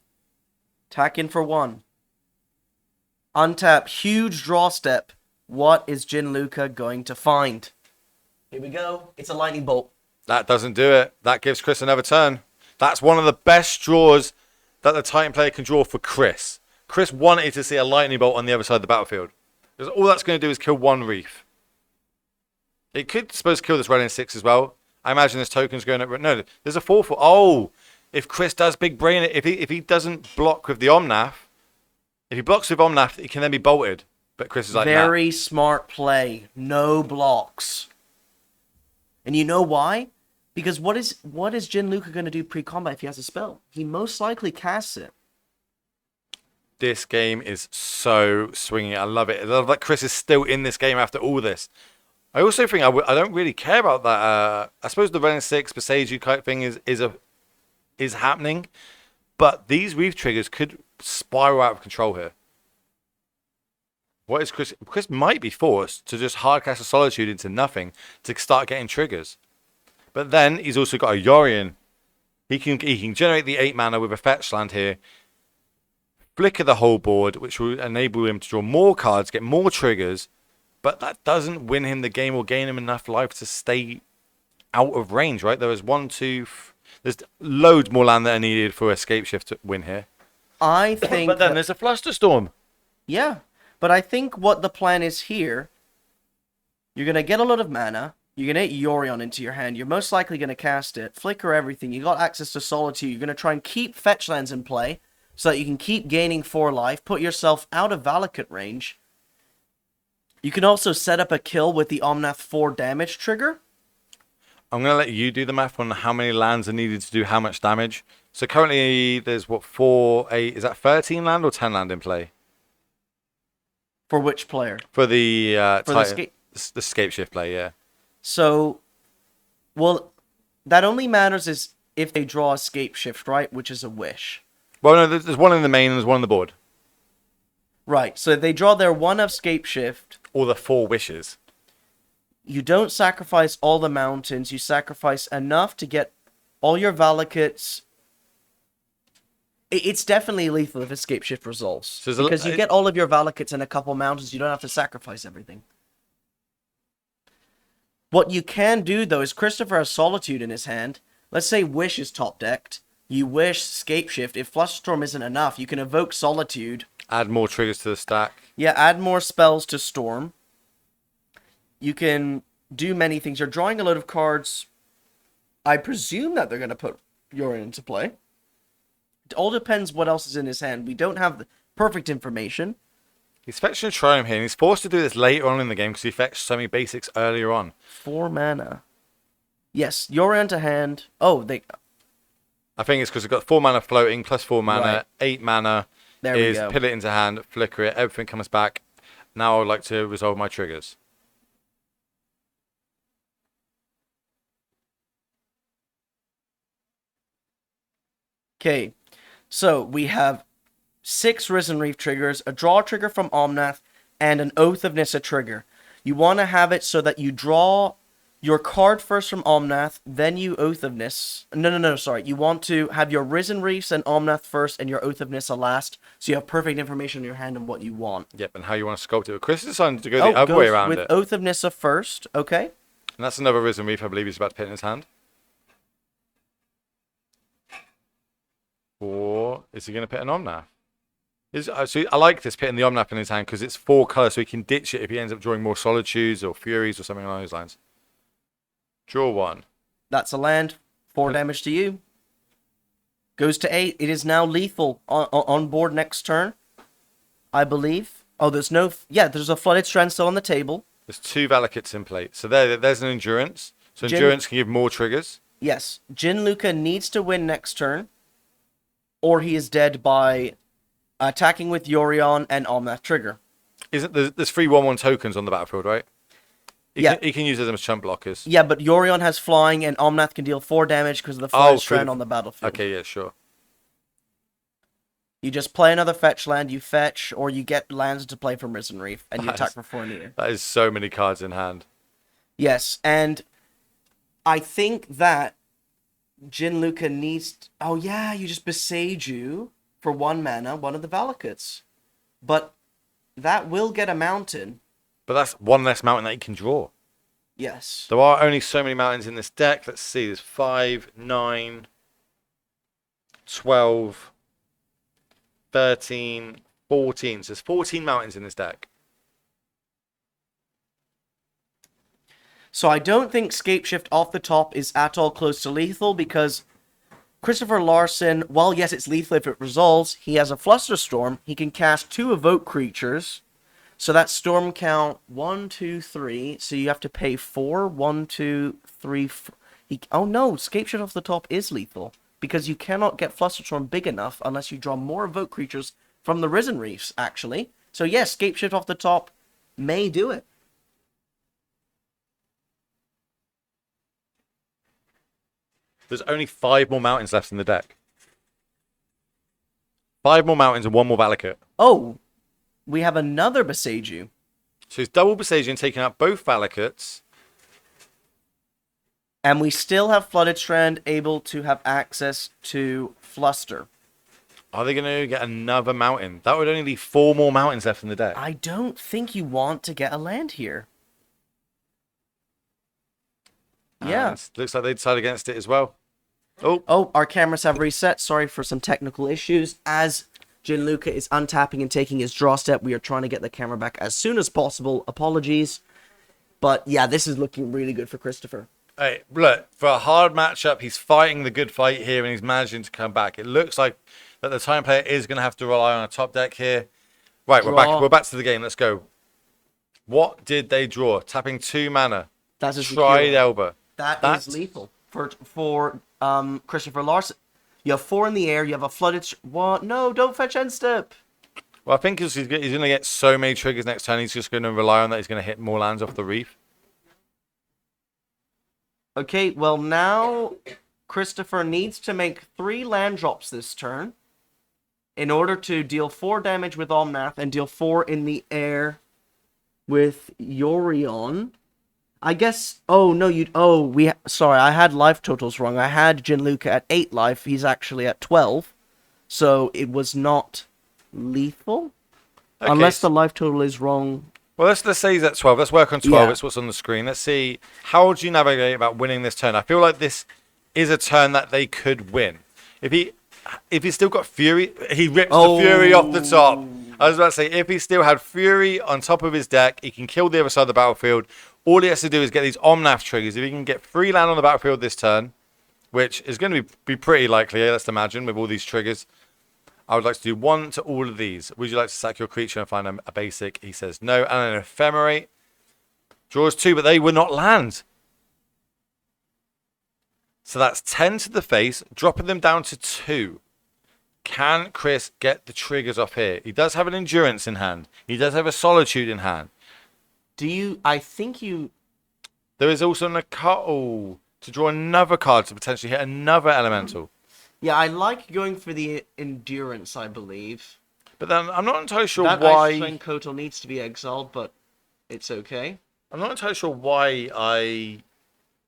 Tack in for 1. Untap. Huge draw step. What is Gianluca going to find? Here we go. It's a lightning bolt. That doesn't do it. That gives Chris another turn. That's one of the best draws that the Titan player can draw for Chris. Chris wanted to see a lightning bolt on the other side of the battlefield. Because all that's going to do is kill 1 reef. It could, suppose, kill this Renin 6 as well. I imagine this token's going to... No, there's a 4/4. Oh! If Chris does big brain it, if he doesn't block with the Omnath, if he blocks with Omnath, he can then be bolted. But Chris is like, very smart play. No blocks. And you know why? Because what is Gianluca going to do pre-combat if he has a spell? He most likely casts it. This game is so swinging. I love it. I love that Chris is still in this game after all this. I also think I don't really care about that. I suppose the Renin 6 Beseiju kite thing is happening. But these reef triggers could spiral out of control here. What is Chris? Chris might be forced to just hardcast a Solitude into nothing to start getting triggers. But then he's also got a Yorion. He can generate the 8 mana with a fetch land here. Flicker the whole board, which will enable him to draw more cards, get more triggers. But that doesn't win him the game or gain him enough life to stay out of range, right? There is 1, 2... There's loads more land that are needed for Escape Shift to win here. I think... But then there's a Flusterstorm. Yeah. But I think what the plan is here, you're going to get a lot of mana. You're going to hit Yorion into your hand. You're most likely going to cast it. Flicker everything. You got access to Solitude. You're going to try and keep fetch lands in play so that you can keep gaining 4 life. Put yourself out of Valakut range. You can also set up a kill with the Omnath 4 damage trigger. I'm going to let you do the math on how many lands are needed to do how much damage. So currently there's, 4, 8... Is that 13 land or 10 land in play? For which player? For the the Escape Shift play, yeah. So, well, that only matters is if they draw Escape Shift, right? Which is a wish. Well, no, there's one in the main and there's one on the board. Right, so if they draw their 1 Escape Shift... Or the 4 wishes. You don't sacrifice all the mountains. You sacrifice enough to get all your Valakuts. It's definitely lethal if Escape Shift resolves. So because you get all of your Valakuts and a couple mountains, you don't have to sacrifice everything. What you can do, though, is Christoffer has Solitude in his hand. Let's say Wish is top-decked. You wish Escape Shift. If Flusterstorm isn't enough, you can evoke Solitude. Add more triggers to the stack. Yeah, add more spells to Storm. You can do many things. You're drawing a load of cards. I presume that they're going to put Yorion into play. It all depends what else is in his hand. We don't have the perfect information. He's fetching a Triumph here, and he's forced to do this later on in the game because he fetched so many basics earlier on. 4 mana. Yes, Yorion to hand. Oh, I think it's because we've got 4 mana floating, plus 4 mana, Right. 8 mana There is we go. put it into hand, flicker it, everything comes back. Now I would like to resolve my triggers. Okay, so we have 6 Risen Reef triggers, a draw trigger from Omnath, and an Oath of Nissa trigger. You want to have it so that you draw your card first from Omnath, then you Oath of Nissa. No, sorry. You want to have your Risen Reefs and Omnath first and your Oath of Nissa last, so you have perfect information in your hand on what you want. Yep, and how you want to sculpt it. Chris decided to go the other way around with it. Oath of Nissa first, okay? And that's another Risen Reef I believe he's about to put in his hand. Or is he going to put an Omnath? So I like this pitting the Omnath in his hand because it's 4 colours, so he can ditch it if he ends up drawing more Solitudes or Furies or something along those lines. Draw 1. That's a land. 4 damage to you. Goes to 8. It is now lethal on board next turn, I believe. Oh, there's no... Yeah, there's a Flooded Strand still on the table. There's 2 Valakutes in play. So there's an Endurance. So Endurance can give more triggers. Yes. Gianluca needs to win next turn, or he is dead by attacking with Yorion and Omnath trigger. There's 3 1/1 tokens on the battlefield, right? He can use them as chump blockers. Yeah, but Yorion has flying, and Omnath can deal 4 damage because of the Flooded Strand on the battlefield. Okay, yeah, sure. You just play another fetch land, you fetch, or you get lands to play from Risen Reef, and you attack for 4 in the air. That is so many cards in hand. Yes, and I think that Gianluca needs... Oh yeah, you just Beseiju for 1 mana, one of the Valakutes. But that will get a mountain. But that's 1 less mountain that you can draw. Yes. There are only so many mountains in this deck. Let's see. There's 5, 9, 12, 13, 14. So there's 14 mountains in this deck. So I don't think Scapeshift off the top is at all close to lethal, because Christoffer Larsen, while yes, it's lethal if it resolves, he has a Flusterstorm. He can cast 2 Evoke creatures. So that storm count 1, 2, 3. So you have to pay 4. 1, 2, 3. Oh no, Scapeshift off the top is lethal, because you cannot get Flusterstorm big enough unless you draw more Evoke creatures from the Risen Reefs, actually. So yes, Scapeshift off the top may do it. There's only 5 more mountains left in the deck. 5 more mountains and 1 more Valakut. Oh, we have another Beseiju. So he's double Beseiju, taking out both Valakuts. And we still have Flooded Strand able to have access to Fluster. Are they going to get another mountain? That would only leave 4 more mountains left in the deck. I don't think you want to get a land here. Yeah. And looks like they decided against it as well. Oh, our cameras have reset. Sorry for some technical issues. As Gianluca is untapping and taking his draw step, we are trying to get the camera back as soon as possible. Apologies. But yeah, this is looking really good for Christoffer. Hey, look, for a hard matchup, he's fighting the good fight here and he's managing to come back. It looks like that the time player is going to have to rely on a top deck here. Right, we're back to the game. Let's go. What did they draw? Tapping 2 mana. That's a Tried Elba. That's is lethal for Christoffer Larsen. You have 4 in the air. You have a flooded. What? No, don't fetch end step. Well, I think he's going to get so many triggers next turn. He's just going to rely on that. He's going to hit more lands off the reef. Okay, well now Christoffer needs to make 3 land drops this turn in order to deal 4 damage with Omnath and deal 4 in the air with Yorion. I guess. Oh no, sorry, I had life totals wrong. I had Gianluca at 8 life. He's actually at 12, so it was not lethal, Okay, unless the life total is wrong. Well, let's say he's at 12. Let's work on 12. Yeah. It's what's on the screen. Let's see. How would you navigate about winning this turn? I feel like this is a turn that they could win. If he's still got Fury, he rips the Fury off the top. I was about to say, if he still had Fury on top of his deck, he can kill the other side of the battlefield. All he has to do is get these Omnath triggers. If he can get 3 land on the battlefield this turn, which is going to be pretty likely, let's imagine, with all these triggers, I would like to do 1 to all of these. Would you like to sack your creature and find a basic? He says no. And an Ephemerate. Draws 2, but they would not land. So that's 10 to the face, dropping them down to 2. Can Chris get the triggers off here? He does have an Endurance in hand. He does have a Solitude in hand. I think you... There is also to draw another card to potentially hit another Elemental. Yeah, I like going for the Endurance, I believe. But then I'm not entirely sure that why... Ice Train Kotal needs to be exiled, but it's okay. I'm not entirely sure why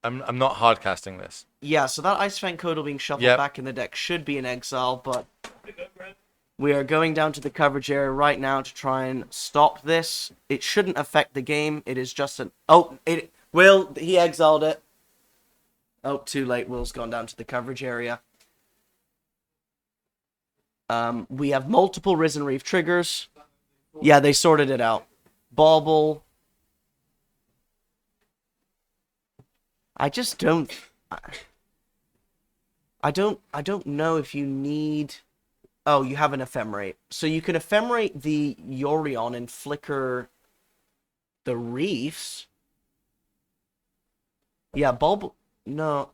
I'm not hard casting this. Yeah, so that Ice Fang Kotal being shuffled back in the deck should be an exile, but we are going down to the coverage area right now to try and stop this. It shouldn't affect the game. It is just an... he exiled it. Oh, too late. Will's gone down to the coverage area. We have multiple Risen Reef triggers. Yeah, they sorted it out. Bauble. I just don't. I don't know if you need. Oh, you have an ephemerate, so you can ephemerate the Yorion and flicker the reefs. Yeah, bulb. No.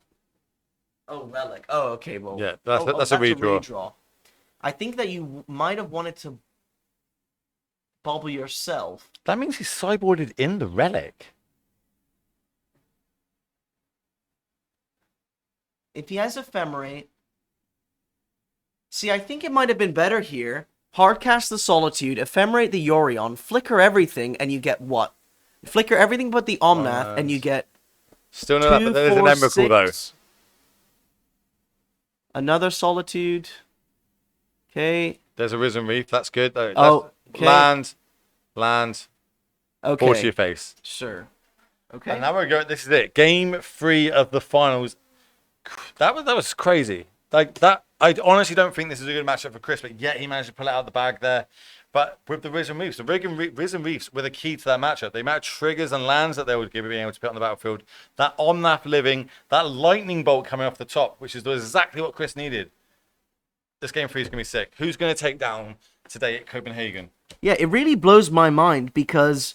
Oh, relic. Oh, okay. Well, Yeah, that's oh, that's a redraw. redraw. I think that you might have wanted to bubble yourself. That means he's sideboarded in the relic. If he has ephemerate. See, I think it might have been better here. Hardcast the Solitude, ephemerate the Yorion, flicker everything, and you get what? Flicker everything but the Omnath, and you get Still no, but there's an Emrakul though. Another Solitude. Okay. There's a Risen Reef. That's good. That's Oh, okay. Land. Okay. Force your face. Sure. Okay. And now we're going. This is it. Game 3 of the finals. That was crazy. Like that. I honestly don't think this is a good matchup for Chris, but yet he managed to pull it out of the bag there. But with the Risen Reefs, Risen Reefs were the key to that matchup. The amount of triggers and lands that they would be able to put on the battlefield. That Omnath living, that lightning bolt coming off the top, which is exactly what Chris needed. This game 3 is going to be sick. Who's going to take down today at Copenhagen? Yeah, it really blows my mind because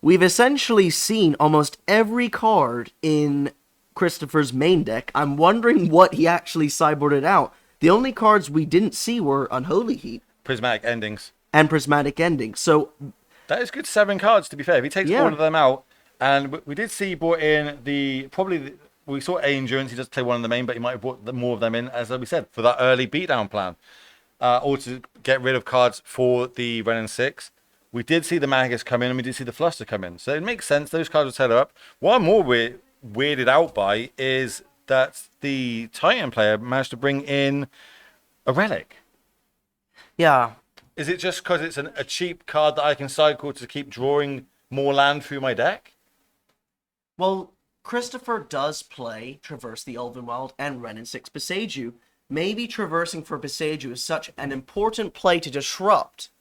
we've essentially seen almost every card in Christoffer's main deck. I'm wondering what he actually sideboarded out. The only cards we didn't see were Unholy Heat. Prismatic Endings. And Prismatic Ending. So that is good 7 cards, to be fair. If he takes all of them out, and we did see he brought in we saw A Endurance. He does play one in the main, but he might have brought more of them in, as we said, for that early beatdown plan. Or to get rid of cards for the Ren and 6. We did see the Magus come in, and we did see the Fluster come in. So it makes sense. Those cards will set up. What I'm more weirded out by is that the Titan player managed to bring in a Relic. yeah. Is it just because it's a cheap card that I can cycle to keep drawing more land through my deck? Well, Christoffer does play Traverse the Elven Wild and Ren and 6 Beseiju. Maybe traversing for Beseiju is such an important play to disrupt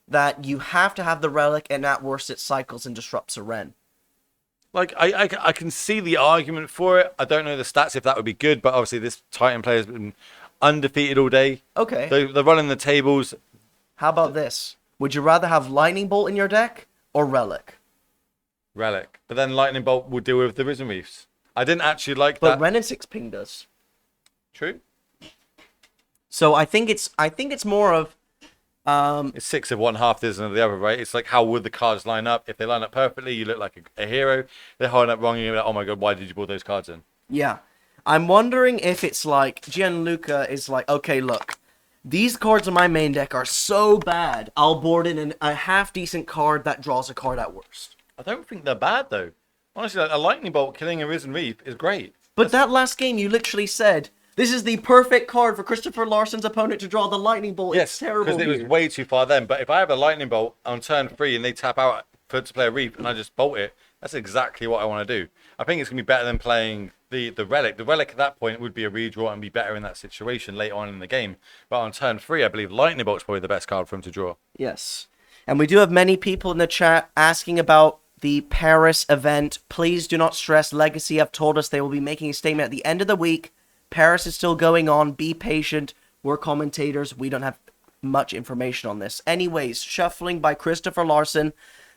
that you have to have the Relic, and at worst it cycles and disrupts a Ren. Like, I can see the argument for it. I don't know the stats if that would be good, but obviously this Titan player has been undefeated all day. Okay. They're running the tables. How about this? Would you rather have Lightning Bolt in your deck or Relic? Relic. But then Lightning Bolt would deal with the Risen Reefs. I didn't actually like But that. Ren and 6 Ping does. True. So I think it's more of It's 6 of one, half dozen of the other, right? It's like, how would the cards line up? If they line up perfectly, you look like a hero. They're holding up wrong, and you're like, oh my god, why did you pull those cards in? yeah. I'm wondering if it's like Gianluca is like, okay, look, these cards in my main deck are so bad, I'll board in a half-decent card that draws a card at worst. I don't think they're bad, though. Honestly, like, a Lightning Bolt killing a Risen Reef is great. But that last game, you literally said, this is the perfect card for Christoffer Larsen's opponent to draw the Lightning Bolt. Yes, it's terrible because it was here. way too far then. But if I have a Lightning Bolt on turn 3 and they tap out to play a Reef and I just bolt it, that's exactly what I want to do. I think it's going to be better than playing the Relic. The Relic at that point would be a redraw and be better in that situation later on in the game. But on turn 3, I believe Lightning Bolt's probably the best card for him to draw. Yes. And we do have many people in the chat asking about the Paris event. Please do not stress. Legacy have told us they will be making a statement at the end of the week. Paris is still going on. Be patient. We're commentators. We don't have much information on this. Anyways, shuffling by Christoffer Larsen.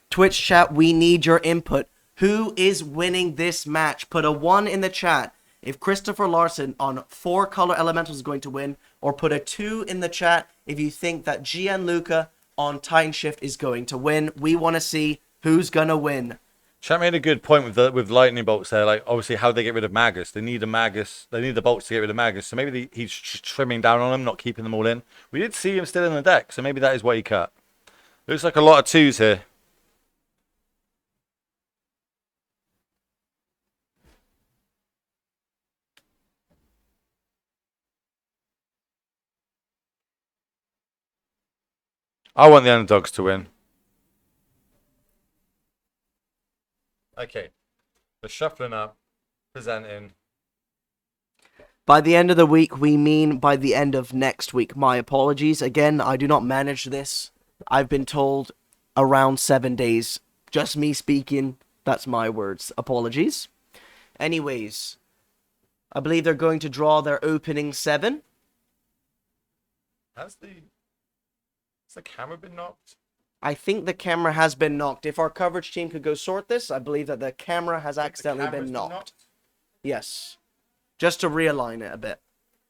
Twitch chat, we need your input. Who is winning this match? Put a 1 in the chat if Christoffer Larsen on 4 color elementals is going to win, or put a 2 in the chat if you think that Gianluca on Titan Shift is going to win. We want to see who's going to win. Chat made a good point with Lightning Bolts there. Like, obviously, how they get rid of Magus. They need a Magus. They need the bolts to get rid of Magus. So maybe he's trimming down on them, not keeping them all in. We did see him still in the deck, so maybe that is what he cut. Looks like a lot of 2s here. I want the underdogs to win. Okay. The shuffling up, presenting. By the end of the week, we mean by the end of next week. My apologies. Again, I do not manage this. I've been told around 7 days. Just me speaking. That's my words. Apologies. Anyways, I believe they're going to draw their opening 7. Has the camera been knocked? I think the camera has been knocked. If our coverage team could go sort this, I believe that the camera has accidentally been knocked. Yes. Just to realign it a bit.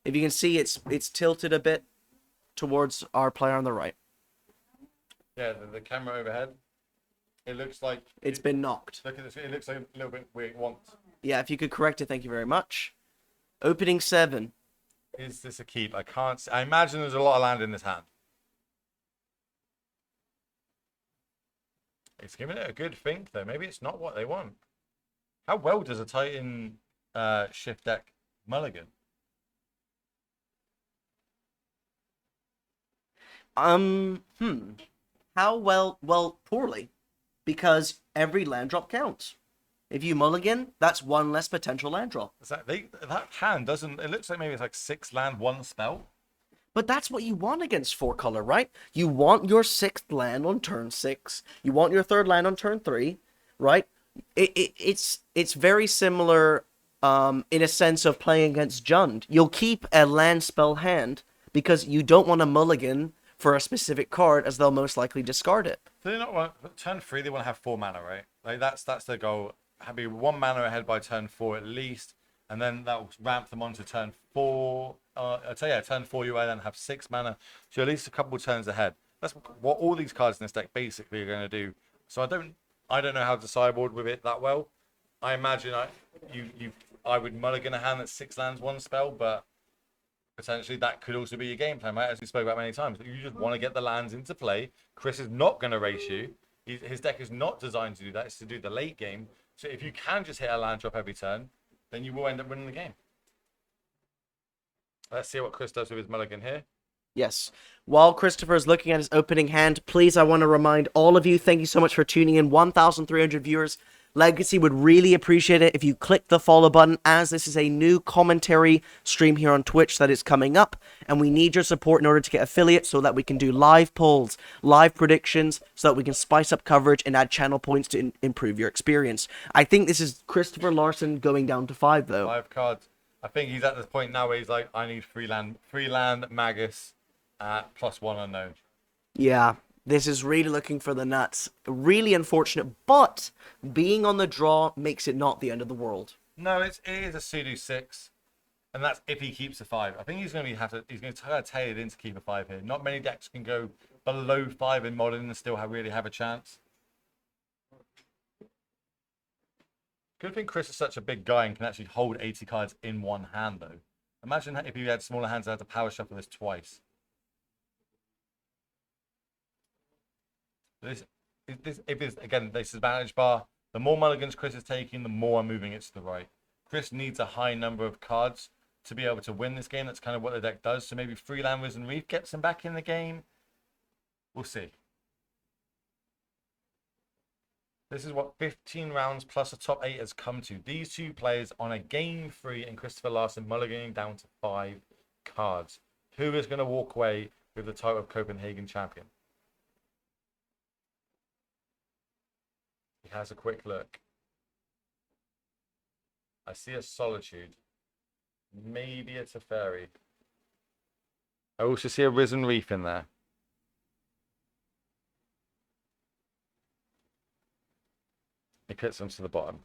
If you can see, it's tilted a bit towards our player on the right. Yeah, the camera overhead. It looks like it's been knocked. Look at this. It looks like a little bit where it wants. Yeah, if you could correct it, thank you very much. Opening 7. Is this a keep? I can't. I imagine there's a lot of land in this hand. It's giving it a good think, though. Maybe it's not what they want. How well does a Titan shift deck mulligan? How well? Well, poorly. Because every land drop counts. If you mulligan, that's 1 less potential land drop. That hand doesn't... It looks like maybe it's like 6 land, 1 spell. But that's what you want against 4 color, right? You want your 6th land on turn 6. You want your 3rd land on turn 3, right? It's very similar in a sense of playing against Jund. You'll keep a land spell hand because you don't want to mulligan for a specific card, as they'll most likely discard it. Do they not want... Turn 3, they want to have 4 mana, right? Like that's their goal. Be 1 mana ahead by turn 4 at least, and then that will ramp them on to turn 4. I'll tell you, turn 4 you then have 6 mana, so at least a couple turns ahead. That's what all these cards in this deck basically are going to do. So I don't know how to sideboard with it that well. I imagine I would mulligan a hand that's 6 lands, 1 spell, but potentially that could also be your game plan, right? As we spoke about many times, you just want to get the lands into play. Chris is not going to race you. His deck is not designed to do that. It's to do the late game. So if you can just hit a land drop every turn, then you will end up winning the game. Let's see what Chris does with his mulligan here. Yes. While Christoffer is looking at his opening hand, please, I want to remind all of you, thank you so much for tuning in. 1,300 viewers. Legacy would really appreciate it if you click the follow button, as this is a new commentary stream here on Twitch that is coming up, and we need your support in order to get affiliates so that we can do live polls, live predictions, so that we can spice up coverage and add channel points to improve your experience. I think this is Christoffer Larsen going down to 5, though. 5 cards. I think he's at this point now where he's like, I need free land Magus at +1 unknown. Yeah. This is really looking for the nuts. Really unfortunate, but being on the draw makes it not the end of the world. No, it is a pseudo 6, and that's if he keeps a 5. I think he's going to try to tail it in to keep a 5 here. Not many decks can go below 5 in modern and still really have a chance. Good thing Chris is such a big guy and can actually hold 80 cards in one hand, though. Imagine if you had smaller hands and had to power shuffle this twice. This is advantage bar. The more mulligans Chris is taking, the more I'm moving it to the right. Chris needs a high number of cards to be able to win this game. That's kind of what the deck does. So maybe Freeland Risen Reef gets him back in the game. We'll see. This is what 15 rounds plus a top 8 has come to. These two players on a game 3 and Christoffer Larsen mulliganing down to 5 cards. Who is going to walk away with the title of Copenhagen champion? He has a quick look. I see a Solitude. Maybe it's a Fairy. I also see a Risen Reef in there. He puts them to the bottom.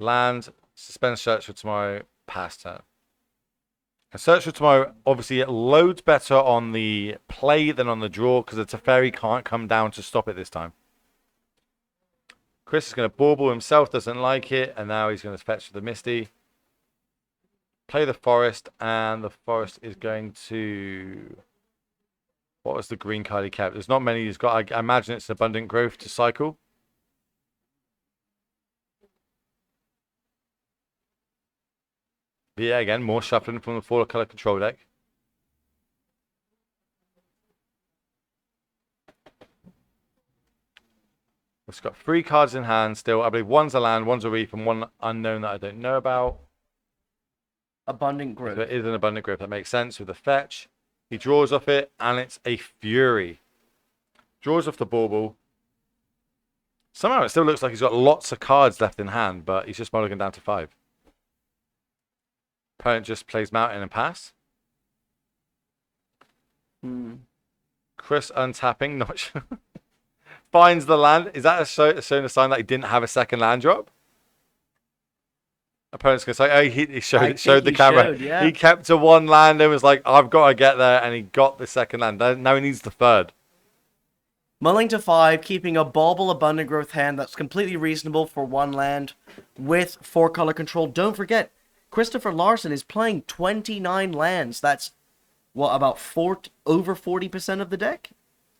Land, suspend search for tomorrow, pass turn. And search for tomorrow, obviously, it loads better on the play than on the draw because the Teferi can't come down to stop it this time. Chris is going to bauble himself, doesn't like it, and now he's going to fetch the Misty. Play the Forest, and the Forest is going to... What was the green card he kept? There's not many he's got. I imagine it's Abundant Growth to cycle. But yeah, again, more shuffling from the 4 color control deck. It's got 3 cards in hand still. I believe one's a land, one's a reef, and one unknown that I don't know about. Abundant Growth. So it is an Abundant Growth. That makes sense with the fetch. He draws off it, and it's a Fury. Draws off the bauble. Somehow it still looks like he's got lots of cards left in hand, but he's just mulligan down to 5. Opponent just plays mountain and pass. Chris untapping, not sure. Finds the land. Is that showing a sign that he didn't have a second land drop? Opponent's going to say, oh, he showed the camera. Yeah. He kept to one land and was like, I've got to get there. And he got the second land. Now he needs the third. Mulling to 5, keeping a bauble abundant growth hand that's completely reasonable for one land with 4-color control. Don't forget, Christoffer Larsen is playing 29 lands. That's, what, about over 40% of the deck?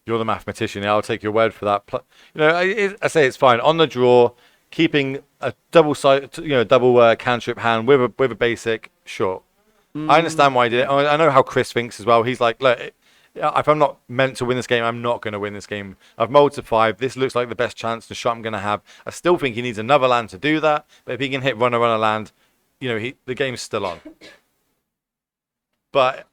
You're the mathematician. Yeah, I'll take your word for that. I say it's fine. On the draw, keeping a double cantrip hand with a basic, sure. I understand why he did it. I know how Chris thinks as well. He's like, look, if I'm not meant to win this game, I'm not going to win this game. I've mulled to 5. This looks like the best chance to shot I'm going to have. I still think he needs another land to do that. But if he can hit runner land, the game's still on. But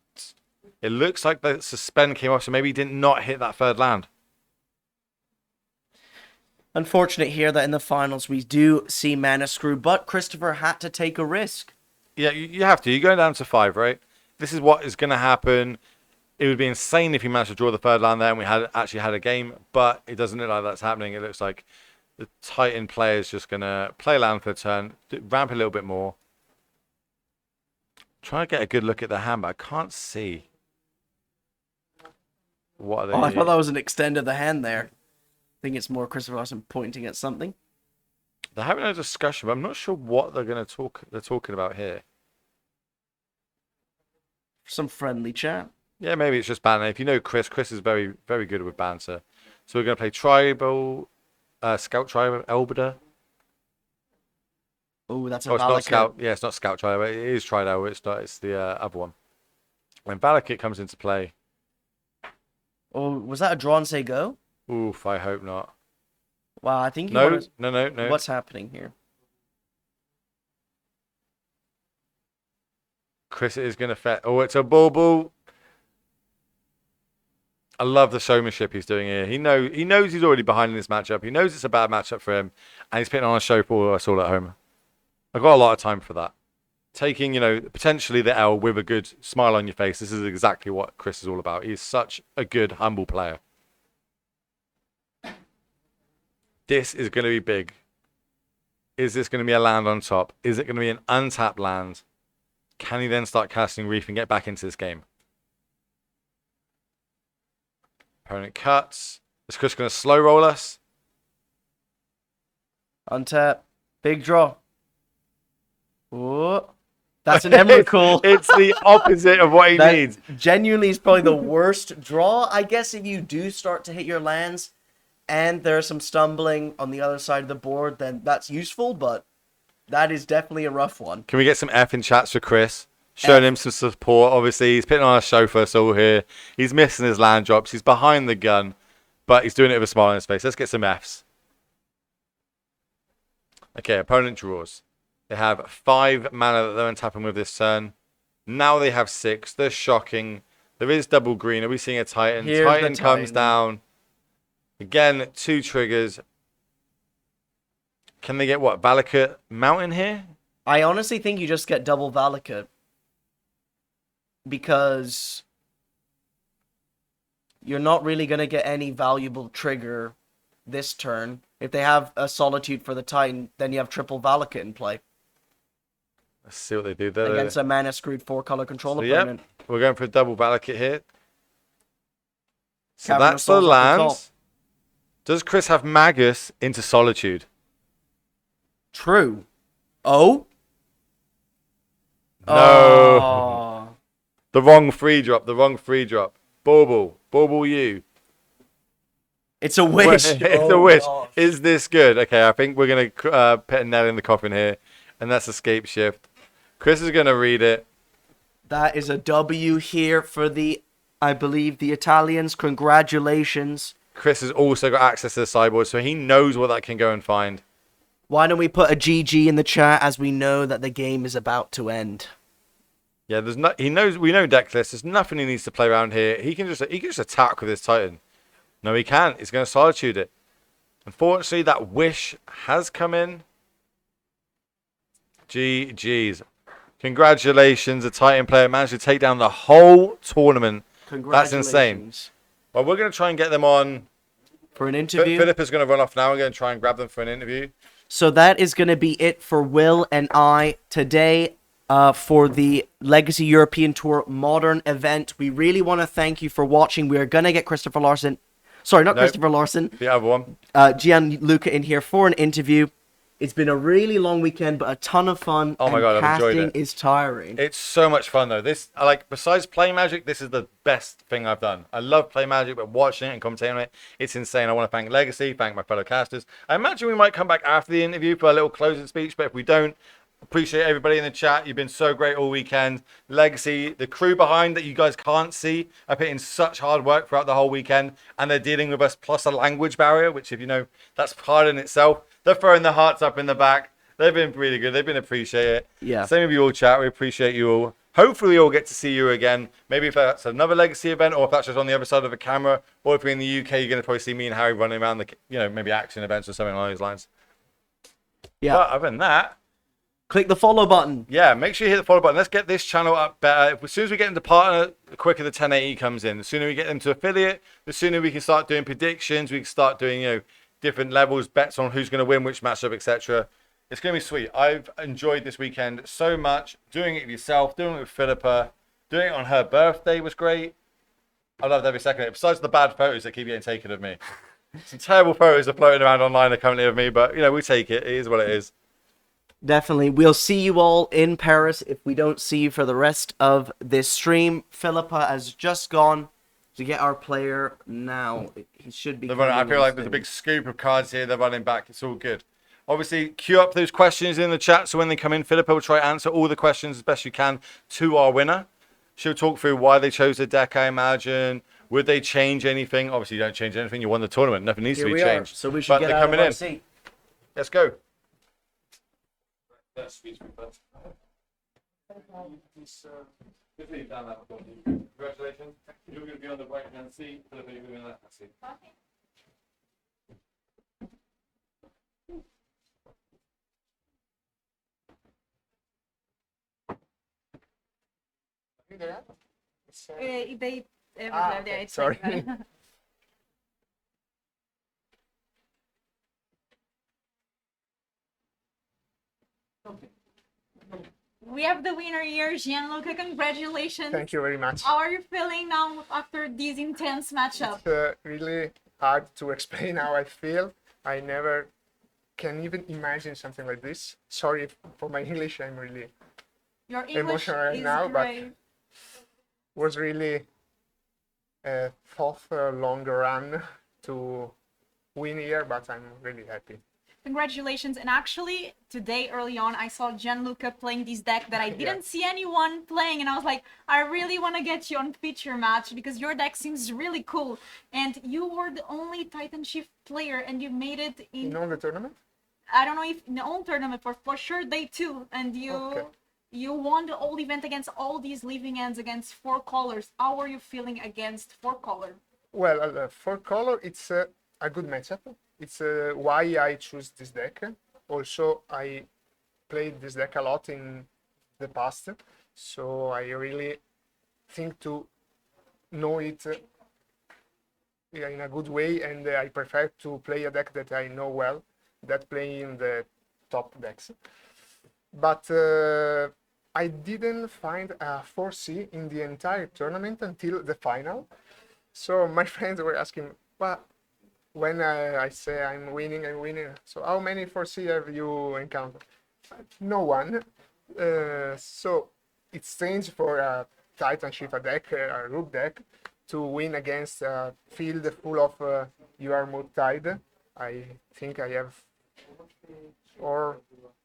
it looks like the suspend came off, so maybe he did not hit that third land. Unfortunate here that in the finals we do see mana screw, but Christoffer had to take a risk. Yeah, you have to. You're going down to 5, right? This is what is going to happen. It would be insane if you managed to draw the third land there and we actually had a game, but it doesn't look like that's happening. It looks like the Titan player is just going to play land for a turn, ramp a little bit more. Try to get a good look at the hand, but I can't see. What are they? I thought that was an extend of the hand there. I think it's more Christoffer Larsen pointing at something. They're having a discussion, but I'm not sure what they're talking about here. Some friendly chat. Yeah, maybe it's just banter. If you know Chris is very, very good with banter. So we're going to play Tribal, Scout Tribal, Elbida. Oh, that's a It's not Valakut. Scout. Yeah, it's not Scout Tribal. It is Tridal. It's not. It's the other one. When Valakut comes into play. Oh, was that a draw and say go? Oof, I hope not. Wow, I think No. What's happening here? Chris is going to fet. Oh, it's a bauble. I love the showmanship he's doing here. He knows he's already behind in this matchup. He knows it's a bad matchup for him, and he's putting on a show for us all at home. I've got a lot of time for that. Taking, potentially the L with a good smile on your face. This is exactly what Chris is all about. He's such a good, humble player. This is going to be big. Is this going to be a land on top? Is it going to be an untapped land? Can he then start casting Reef and get back into this game? Opponent cuts. Is Chris going to slow roll us? Untap. Big draw. Oh, that's an Emrakul. It's the opposite of what he needs. Genuinely is probably the worst draw. I guess if you do start to hit your lands and there's some stumbling on the other side of the board, then that's useful, but that is definitely a rough one. Can we get some F in chats for Chris? Showing him some support. Obviously, he's putting on a show for us all here. He's missing his land drops. He's behind the gun, but he's doing it with a smile on his face. Let's get some Fs. Okay, opponent draws. They have 5 mana that they're untapping with this turn. Now they have 6. They're shocking. There is double green. Are we seeing a Titan? Titan comes down. Again, 2 triggers. Can they get what? Valakut Mountain here? I honestly think you just get double Valakut. Because you're not really going to get any valuable trigger this turn. If they have a Solitude for the Titan, then you have triple Valakut in play. Let's see what they do there. Against a mana screwed 4-color control opponent. Yep, we're going for a double Valakut here. So Cavern of that's the Souls at the land. top. Does Chris have Magus into Solitude? True. Oh? No. Oh. The wrong free drop. Bauble you. It's a wish. It's Oh, a wish. gosh. Is this good? Okay, I think we're going to put a nail in the coffin here. And that's Escape Shift. Chris is going to read it. That is a W here for I believe, the Italians. Congratulations. Chris has also got access to the sideboard, so he knows what that can go and find. Why don't we put a GG in the chat as we know that the game is about to end? Yeah, we know deck list. There's nothing he needs to play around here. He can just attack with his Titan. No, he can't. He's going to Solitude it. Unfortunately, that wish has come in. GG's. Congratulations, the Titan player managed to take down the whole tournament. That's insane. Congratulations. Well, we're going to try and get them on. For an interview. Philip is going to run off now. We're going to try and grab them for an interview. So that is going to be it for Will and I today for the Legacy European Tour Modern event. We really want to thank you for watching. We are going to get Christoffer Larsen. Sorry, not Nope. Christoffer Larsen. The other one. Gianluca in here for an interview. It's been a really long weekend, but a ton of fun. Oh my God, I've enjoyed casting it. is tiring. It's so much fun though. This, like, besides playing Magic, this is the best thing I've done. I love playing Magic, but watching it and commentating on it, it's insane. I want to thank Legacy, thank my fellow casters. I imagine we might come back after the interview for a little closing speech, but if we don't, appreciate everybody in the chat. You've been so great all weekend. Legacy, the crew behind that you guys can't see, I put in such hard work throughout the whole weekend, and they're dealing with us plus a language barrier, which, if you know, that's hard in itself. They're throwing their hearts up in the back. They've been really good. They've been appreciated. Yeah. Same with you all, chat. We appreciate you all. Hopefully, we all get to see you again. Maybe if that's another Legacy event, or if that's just on the other side of the camera, or if you're in the UK, you're going to probably see me and Harry running around the, maybe action events or something along those lines. Yeah. But other than that, Click the follow button. yeah, make sure you hit the follow button. Let's get this channel up better. As soon as we get into partner, the quicker the 1080 comes in. The sooner we get them to affiliate, the sooner we can start doing predictions. We can start doing, different levels, bets on who's going to win which matchup, etc. It's going to be sweet. I've enjoyed this weekend so much. Doing it with yourself, doing it with Philippa, doing it on her birthday was great. I loved every second of it. Besides the bad photos that keep getting taken of me. Some terrible photos are floating around online currently of me, but, we take it. It is what it is. Definitely. We'll see you all in Paris if we don't see you for the rest of this stream. Philippa has just gone to get our player now. He should be. I feel like there's a big scoop of cards here. They're running back. It's all good. Obviously, queue up those questions in the chat, so when they come in, Philippa will try to answer all the questions as best you can to our winner. She'll talk through why they chose the deck, I imagine. Would they change anything? Obviously, you don't change anything. You won the tournament. Nothing needs to be changed. So we should get they're out coming of our in. seat. Let's go. Congratulations. You're going to be on the right hand seat. Philippa, you're going to be on the left hand seat. Sorry. We have the winner here, Gianluca. Congratulations. Thank you very much. How are you feeling now after this intense matchup? It's really hard to explain how I feel. I never can even imagine something like this. Sorry for my English. I'm really Your English emotional right is now, great. was really a tough, long run to win here, but I'm really happy. Congratulations. And actually, today early on, I saw Gianluca playing this deck that I didn't see anyone playing. And I was like, I really want to get you on feature match because your deck seems really cool. And you were the only Titan Shift player and you made it in... In all the tournament? I don't know if in the own tournament, but for sure day 2. And you... Okay. You won the whole event against all these living ends against 4 colors. How are you feeling against 4 color? Well, for color, it's a good matchup. It's why I choose this deck. Also, I played this deck a lot in the past, so I really think to know it in a good way, and I prefer to play a deck that I know well, that playing the top decks. But I didn't find a 4C in the entire tournament until the final. So my friends were asking, well, when I say I'm winning. So how many 4C have you encountered? No one. So it's strange for a Titan Shift deck, a Rook deck, to win against a field full of UR Murktide. I think I have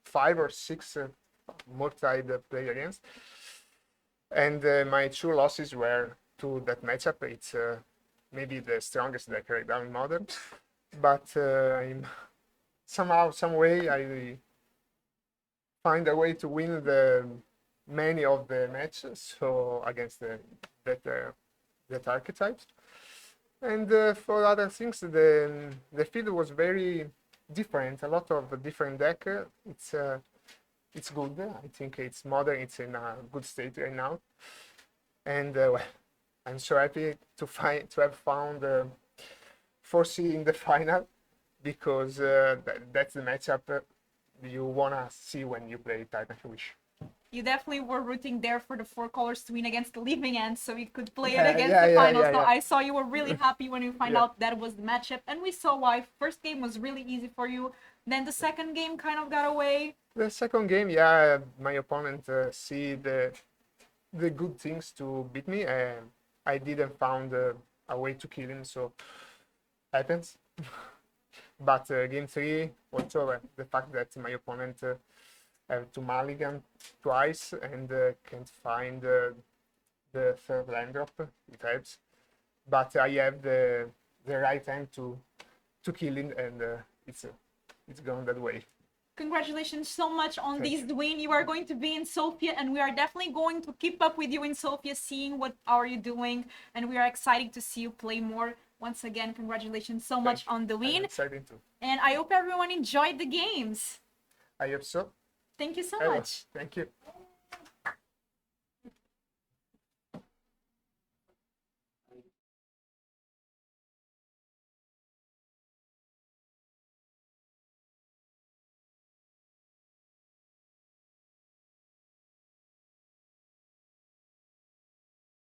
5 or 6 Murktide play against. And my 2 losses were to that matchup. It's maybe the strongest deck right now in Modern, but I'm somehow, some way, I find a way to win many of the matches. So against that archetypes, and for other things, the field was very different. A lot of different deck. It's it's good. I think it's modern. It's in a good state right now, and well, I'm so happy to have found 4C in the final, because that's the matchup you wanna see when you play Titan Wish. You definitely were rooting there for the four colors to win against the Living Ends, so you could play it Yeah, against yeah, the yeah, final. yeah, So yeah. I saw you were really happy when you find Yeah. out that was the matchup, and we saw why. First game was really easy for you. Then the second game kind of got away. The second game, yeah, my opponent see the good things to beat me, and I didn't found a way to kill him, so happens. But game three, also the fact that my opponent have to mulligan twice and can't find the third land drop, it helps. But I have the right time to kill him, and it's gone that way. Congratulations so much on Thank this win. You are going to be in Sofia, and we are definitely going to keep up with you in Sofia, seeing what are you doing, and we are excited to see you play more. Once again, congratulations so much on the I'm win, excited too. and I hope everyone enjoyed the games. I hope so. Thank you so Hello. much. Thank you.